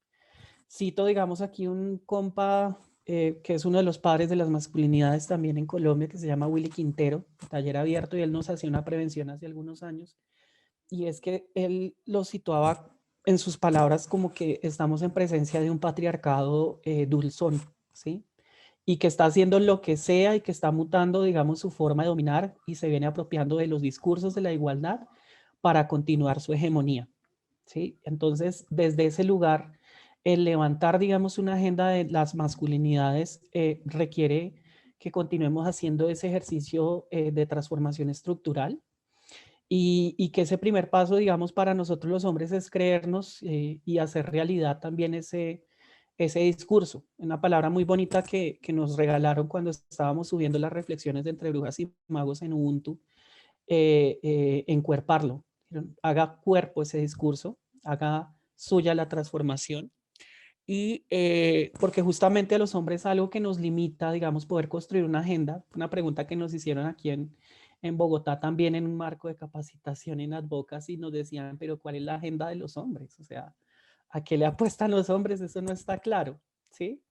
Cito, digamos, aquí un compa que es uno de los padres de las masculinidades también en Colombia, que se llama Willy Quintero, taller abierto, y él nos hacía una prevención hace algunos años, y es que él lo situaba en sus palabras como que estamos en presencia de un patriarcado dulzón, ¿sí? Y que está haciendo lo que sea y que está mutando, digamos, su forma de dominar y se viene apropiando de los discursos de la igualdad para continuar su hegemonía, ¿sí? Entonces, desde ese lugar, el levantar, digamos, una agenda de las masculinidades requiere que continuemos haciendo ese ejercicio de transformación estructural y que ese primer paso, digamos, para nosotros los hombres es creernos y hacer realidad también ese discurso. Una palabra muy bonita que nos regalaron cuando estábamos subiendo las reflexiones de Entre Brujas y Magos en Ubuntu, encuerparlo. Haga cuerpo ese discurso, haga suya la transformación. Y porque justamente a los hombres algo que nos limita, digamos, poder construir una agenda, una pregunta que nos hicieron aquí en Bogotá también en un marco de capacitación en advocacy, nos decían, pero ¿cuál es la agenda de los hombres? O sea, ¿a qué le apuestan los hombres? Eso no está claro, ¿sí?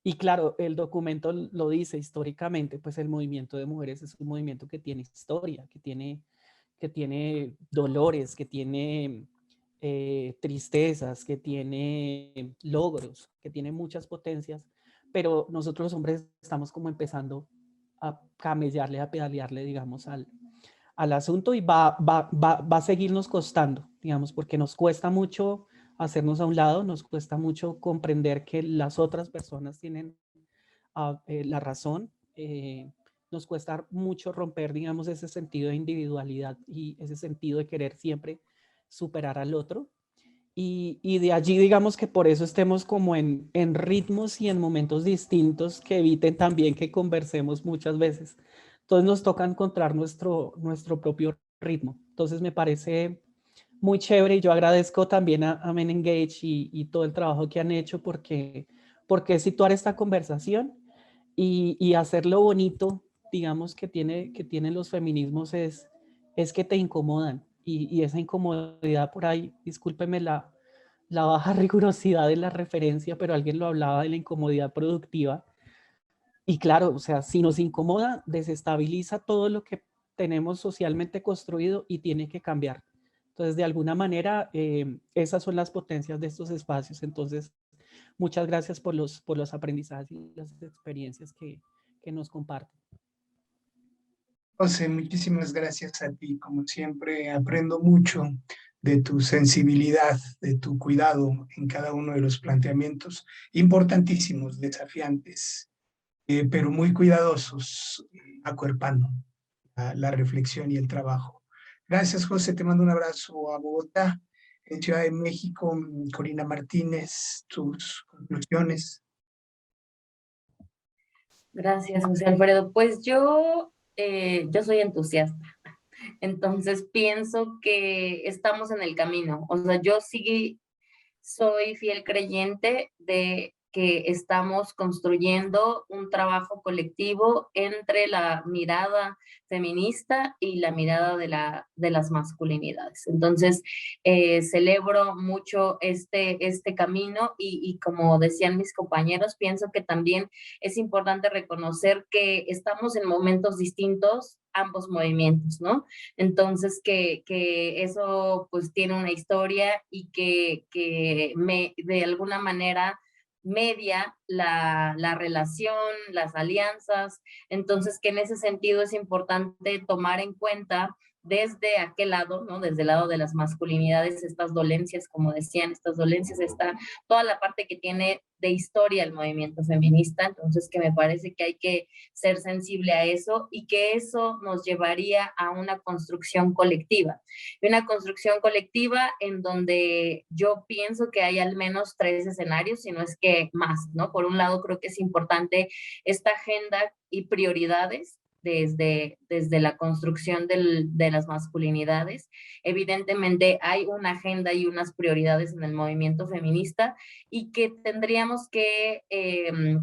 Y claro, el documento lo dice históricamente, pues el movimiento de mujeres es un movimiento que tiene historia, que tiene dolores, que tiene tristezas, que tiene logros, que tiene muchas potencias, pero nosotros los hombres estamos como empezando a camellarle, a pedalearle, digamos, al asunto, y va a seguirnos costando, digamos, porque nos cuesta mucho hacernos a un lado, nos cuesta mucho comprender que las otras personas tienen la razón, nos cuesta mucho romper, digamos, ese sentido de individualidad y ese sentido de querer siempre superar al otro. Y de allí, digamos, que por eso estemos como en ritmos y en momentos distintos que eviten también que conversemos muchas veces. Entonces nos toca encontrar nuestro propio ritmo. Entonces me parece muy chévere y yo agradezco también a Men Engage y todo el trabajo que han hecho porque situar esta conversación y hacerlo bonito, digamos, que tienen los feminismos es que te incomodan y esa incomodidad por ahí, discúlpeme la baja rigurosidad de la referencia, pero alguien lo hablaba de la incomodidad productiva. Y claro, o sea, si nos incomoda, desestabiliza todo lo que tenemos socialmente construido y tiene que cambiar. Entonces, de alguna manera, esas son las potencias de estos espacios. Entonces, muchas gracias por los aprendizajes y las experiencias que nos comparten. José, muchísimas gracias a ti. Como siempre, aprendo mucho de tu sensibilidad, de tu cuidado en cada uno de los planteamientos importantísimos, desafiantes, pero muy cuidadosos, acuerpando la reflexión y el trabajo. Gracias, José. Te mando un abrazo a Bogotá. En Ciudad de México, Corina Martínez, tus conclusiones. Gracias, José Alfredo. Pues yo soy entusiasta. Entonces pienso que estamos en el camino. O sea, yo sí soy fiel creyente de que estamos construyendo un trabajo colectivo entre la mirada feminista y la mirada de las masculinidades. Entonces, celebro mucho este camino y como decían mis compañeros, pienso que también es importante reconocer que estamos en momentos distintos ambos movimientos, ¿no? Entonces, que eso pues tiene una historia y que de alguna manera media la relación, las alianzas. Entonces, que en ese sentido es importante tomar en cuenta desde aquel lado, ¿no? Desde el lado de las masculinidades, estas dolencias, como decían, estas dolencias, está toda la parte que tiene de historia el movimiento feminista, entonces que me parece que hay que ser sensible a eso y que eso nos llevaría a una construcción colectiva. Una construcción colectiva en donde yo pienso que hay al menos 3 escenarios, si no es que más, ¿no? Por un lado, creo que es importante esta agenda y prioridades desde la construcción de las masculinidades. Evidentemente hay una agenda y unas prioridades en el movimiento feminista y que tendríamos que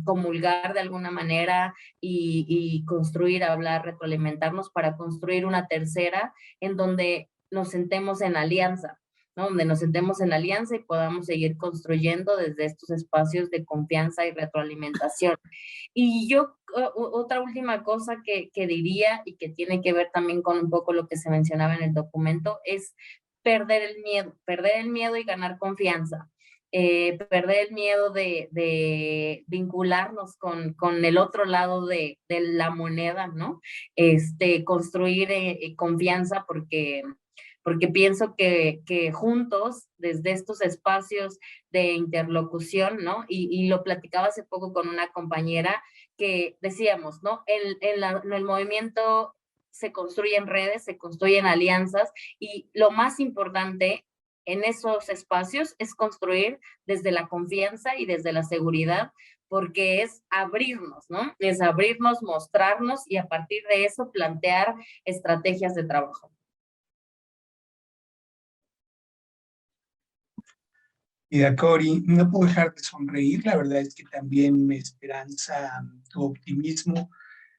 comulgar de alguna manera y construir, hablar, retroalimentarnos para construir una tercera en donde nos sentemos en alianza, ¿no? Donde nos sentemos en alianza y podamos seguir construyendo desde estos espacios de confianza y retroalimentación. Y yo, otra última cosa que diría y que tiene que ver también con un poco lo que se mencionaba en el documento es perder el miedo y ganar confianza. Perder el miedo de vincularnos con el otro lado de la moneda, ¿no? Construir confianza porque pienso que juntos, desde estos espacios de interlocución, ¿no? Y lo platicaba hace poco con una compañera que decíamos, ¿no? En el movimiento se construyen redes, se construyen alianzas y lo más importante en esos espacios es construir desde la confianza y desde la seguridad, porque es abrirnos, ¿no? Es abrirnos, mostrarnos y a partir de eso plantear estrategias de trabajo. Y de Cori, no puedo dejar de sonreír, la verdad es que también me esperanza tu optimismo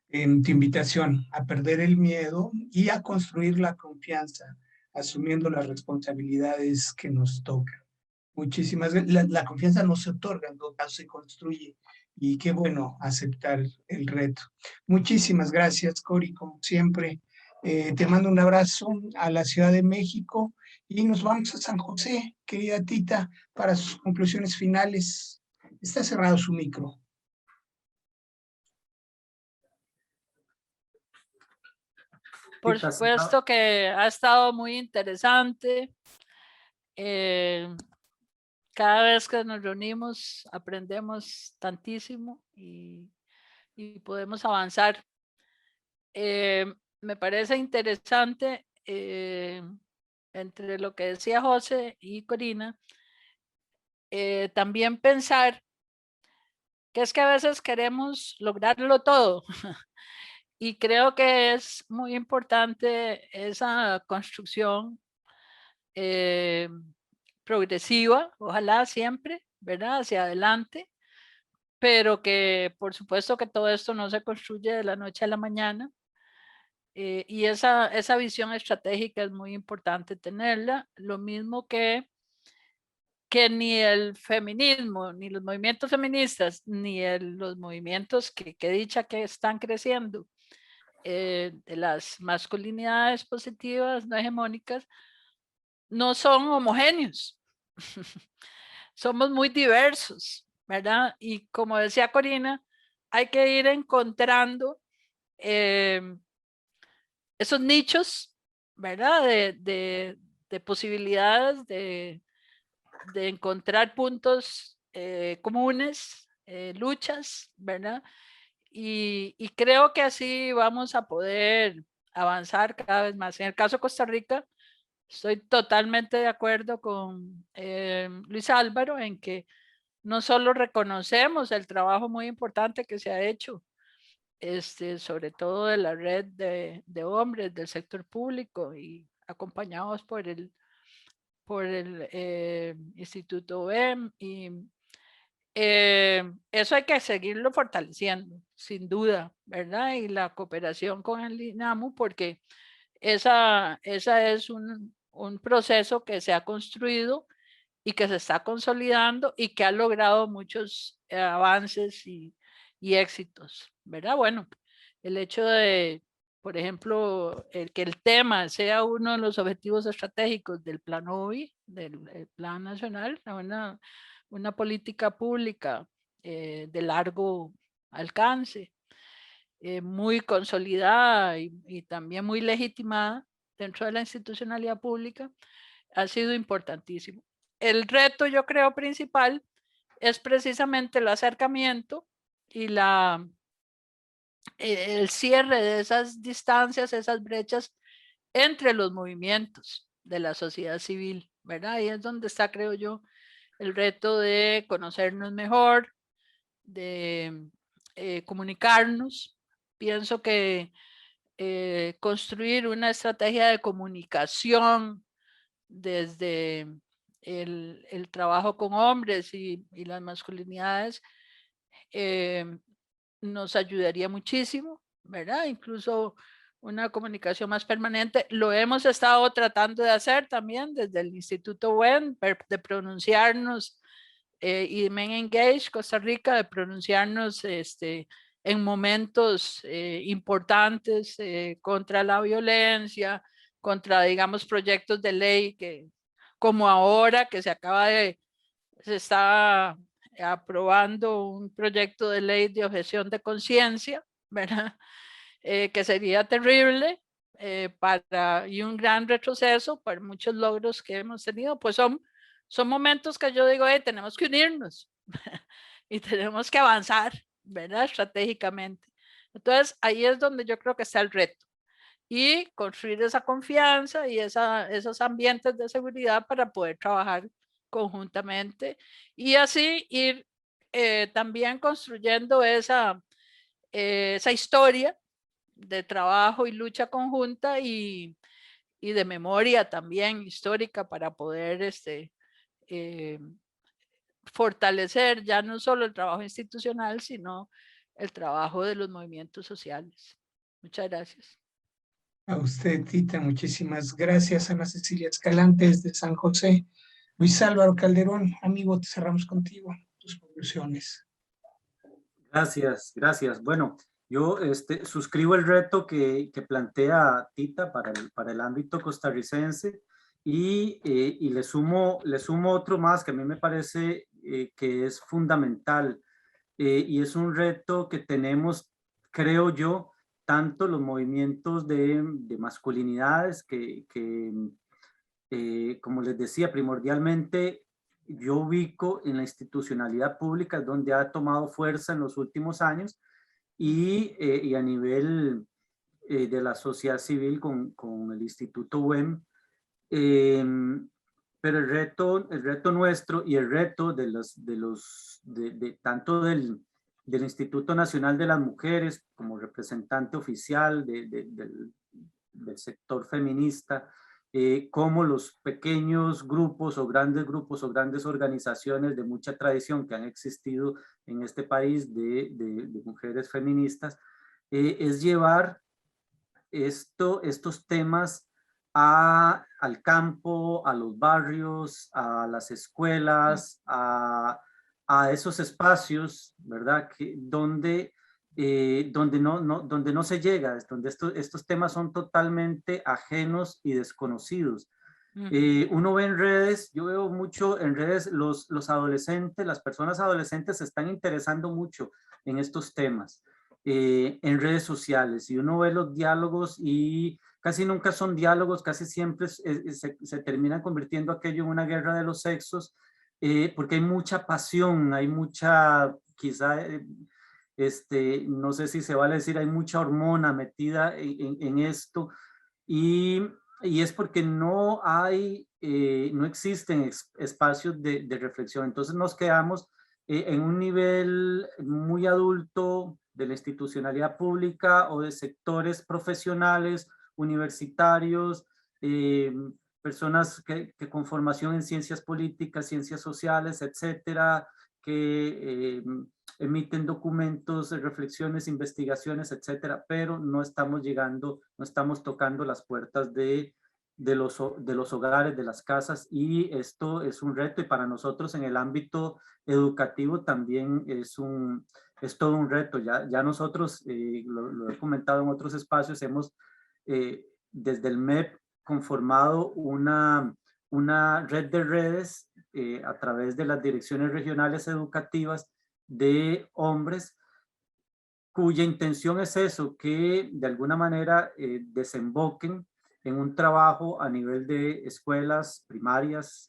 en tu invitación a perder el miedo y a construir la confianza, asumiendo las responsabilidades que nos tocan. Muchísimas gracias. La confianza no se otorga, en todo caso se construye y qué bueno aceptar el reto. Muchísimas gracias, Cori, como siempre. Te mando un abrazo a la Ciudad de México y nos vamos a San José, querida Tita, para sus conclusiones finales. Está cerrado su micro. Por supuesto que ha estado muy interesante. Cada vez que nos reunimos aprendemos tantísimo y podemos avanzar. Me parece interesante entre lo que decía José y Corina, también pensar que es que a veces queremos lograrlo todo y creo que es muy importante esa construcción progresiva, ojalá siempre, ¿verdad? Hacia adelante, pero que por supuesto que todo esto no se construye de la noche a la mañana. Y esa visión estratégica es muy importante tenerla, lo mismo que ni el feminismo, ni los movimientos feministas, ni los movimientos que dicha que están creciendo, de las masculinidades positivas, no hegemónicas, no son homogéneos. Somos muy diversos, ¿verdad? Y como decía Corina, hay que ir encontrando esos nichos, ¿verdad? De posibilidades de encontrar puntos comunes, luchas, ¿verdad? Y creo que así vamos a poder avanzar cada vez más. En el caso de Costa Rica, estoy totalmente de acuerdo con Luis Álvaro en que no solo reconocemos el trabajo muy importante que se ha hecho, sobre todo de la red de hombres del sector público y acompañados por el Instituto OEM, y eso hay que seguirlo fortaleciendo, sin duda, ¿verdad? Y la cooperación con el INAMU, porque esa es un proceso que se ha construido y que se está consolidando y que ha logrado muchos avances y éxitos, ¿verdad? Bueno, el hecho de, por ejemplo, que el tema sea uno de los objetivos estratégicos del Plan OBI, del Plan Nacional, una política pública de largo alcance, muy consolidada y también muy legitimada dentro de la institucionalidad pública, ha sido importantísimo. El reto, yo creo, principal es precisamente el acercamiento y el cierre de esas distancias, esas brechas entre los movimientos de la sociedad civil, ¿verdad? Ahí es donde está, creo yo, el reto de conocernos mejor, de comunicarnos. Pienso que construir una estrategia de comunicación desde el trabajo con hombres y las masculinidades nos ayudaría muchísimo, ¿verdad? Incluso una comunicación más permanente. Lo hemos estado tratando de hacer también desde el Instituto WEN, de pronunciarnos y Men Engage Costa Rica, de pronunciarnos en momentos importantes contra la violencia, contra, digamos, proyectos de ley que, como ahora que se está aprobando un proyecto de ley de objeción de conciencia, ¿verdad? Que sería terrible y un gran retroceso para muchos logros que hemos tenido, pues son momentos que yo digo, tenemos que unirnos y tenemos que avanzar, ¿verdad? Estratégicamente. Entonces, ahí es donde yo creo que está el reto. Y construir esa confianza y esos ambientes de seguridad para poder trabajar conjuntamente y así ir también construyendo esa historia de trabajo y lucha conjunta y de memoria también histórica para poder fortalecer ya no solo el trabajo institucional, sino el trabajo de los movimientos sociales. Muchas gracias. A usted, Tita, muchísimas gracias. Ana Cecilia Escalante desde San José. Luis Álvaro Calderón, amigo, te cerramos contigo. Tus conclusiones. Gracias, gracias. Bueno, yo suscribo el reto que plantea Tita para el ámbito costarricense y le sumo otro más que a mí me parece que es fundamental y es un reto que tenemos, creo yo, tanto los movimientos de masculinidades que como les decía, primordialmente yo ubico en la institucionalidad pública donde ha tomado fuerza en los últimos años y a nivel de la sociedad civil con el Instituto WEM. Pero el reto nuestro y el reto tanto del Instituto Nacional de las Mujeres como representante oficial del sector feminista, como los pequeños grupos o grandes organizaciones de mucha tradición que han existido en este país de mujeres feministas, es llevar estos temas al campo, a los barrios, a las escuelas, a esos espacios, ¿verdad? Donde no se llega, donde estos temas son totalmente ajenos y desconocidos. Uno ve en redes, yo veo mucho en redes, los adolescentes, las personas adolescentes se están interesando mucho en estos temas. en redes sociales. Y uno ve los diálogos y casi nunca son diálogos, casi siempre se termina convirtiendo aquello en una guerra de los sexos, porque hay mucha pasión, hay mucha, quizá, no sé si se vale decir, hay mucha hormona metida en esto, y es porque no hay, no existen espacios de reflexión. Entonces nos quedamos en un nivel muy adulto de la institucionalidad pública o de sectores profesionales, universitarios, personas que con formación en ciencias políticas, ciencias sociales, etcétera, que emiten documentos, reflexiones, investigaciones, etcétera, pero no estamos llegando, no estamos tocando las puertas de los hogares, de las casas, y esto es un reto, y para nosotros en el ámbito educativo también es todo un reto. Ya nosotros, lo he comentado en otros espacios, hemos desde el MEP conformado una red de redes a través de las direcciones regionales educativas de hombres, cuya intención es eso, que de alguna manera desemboquen en un trabajo a nivel de escuelas primarias,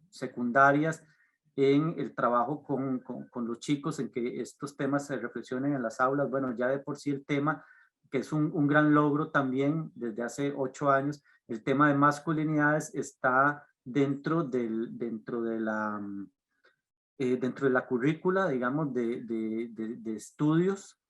secundarias, en el trabajo con los chicos, en que estos temas se reflexionen en las aulas. Bueno, ya de por sí el tema, que es un gran logro también desde hace 8 años, el tema de masculinidades está dentro de la currícula, digamos, de estudios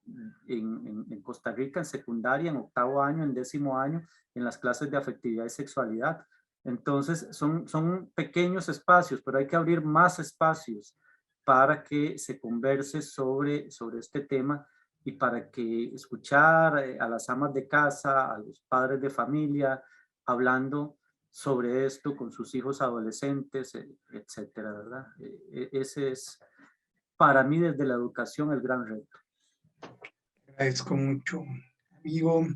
en Costa Rica, en secundaria, en 8º año, en 10º año, en las clases de afectividad y sexualidad. Entonces, son pequeños espacios, pero hay que abrir más espacios para que se converse sobre este tema, y para que escuchar a las amas de casa, a los padres de familia, hablando sobre esto con sus hijos adolescentes, etcétera, ¿verdad? Ese es, para mí, desde la educación, el gran reto. Agradezco mucho, amigo,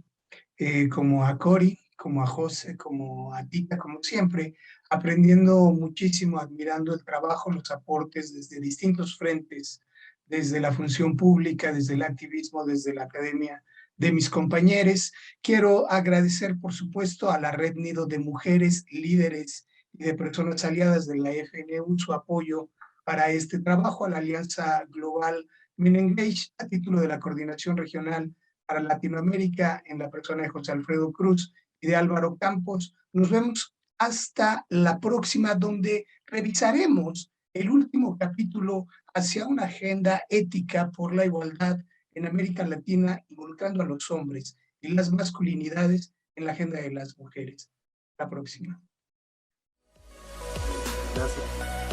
como a Cori, como a José, como a Tita, como siempre, aprendiendo muchísimo, admirando el trabajo, los aportes desde distintos frentes, desde la función pública, desde el activismo, desde la academia, de mis compañeros. Quiero agradecer, por supuesto, a la Red Nido de Mujeres, Líderes y de Personas Aliadas de la FNU, su apoyo para este trabajo, a la Alianza Global Men Engage, a título de la Coordinación Regional para Latinoamérica, en la persona de José Alfredo Cruz y de Álvaro Campos. Nos vemos hasta la próxima, donde revisaremos el último capítulo hacia una agenda ética por la igualdad en América Latina, involucrando a los hombres y las masculinidades en la agenda de las mujeres. La próxima. Gracias.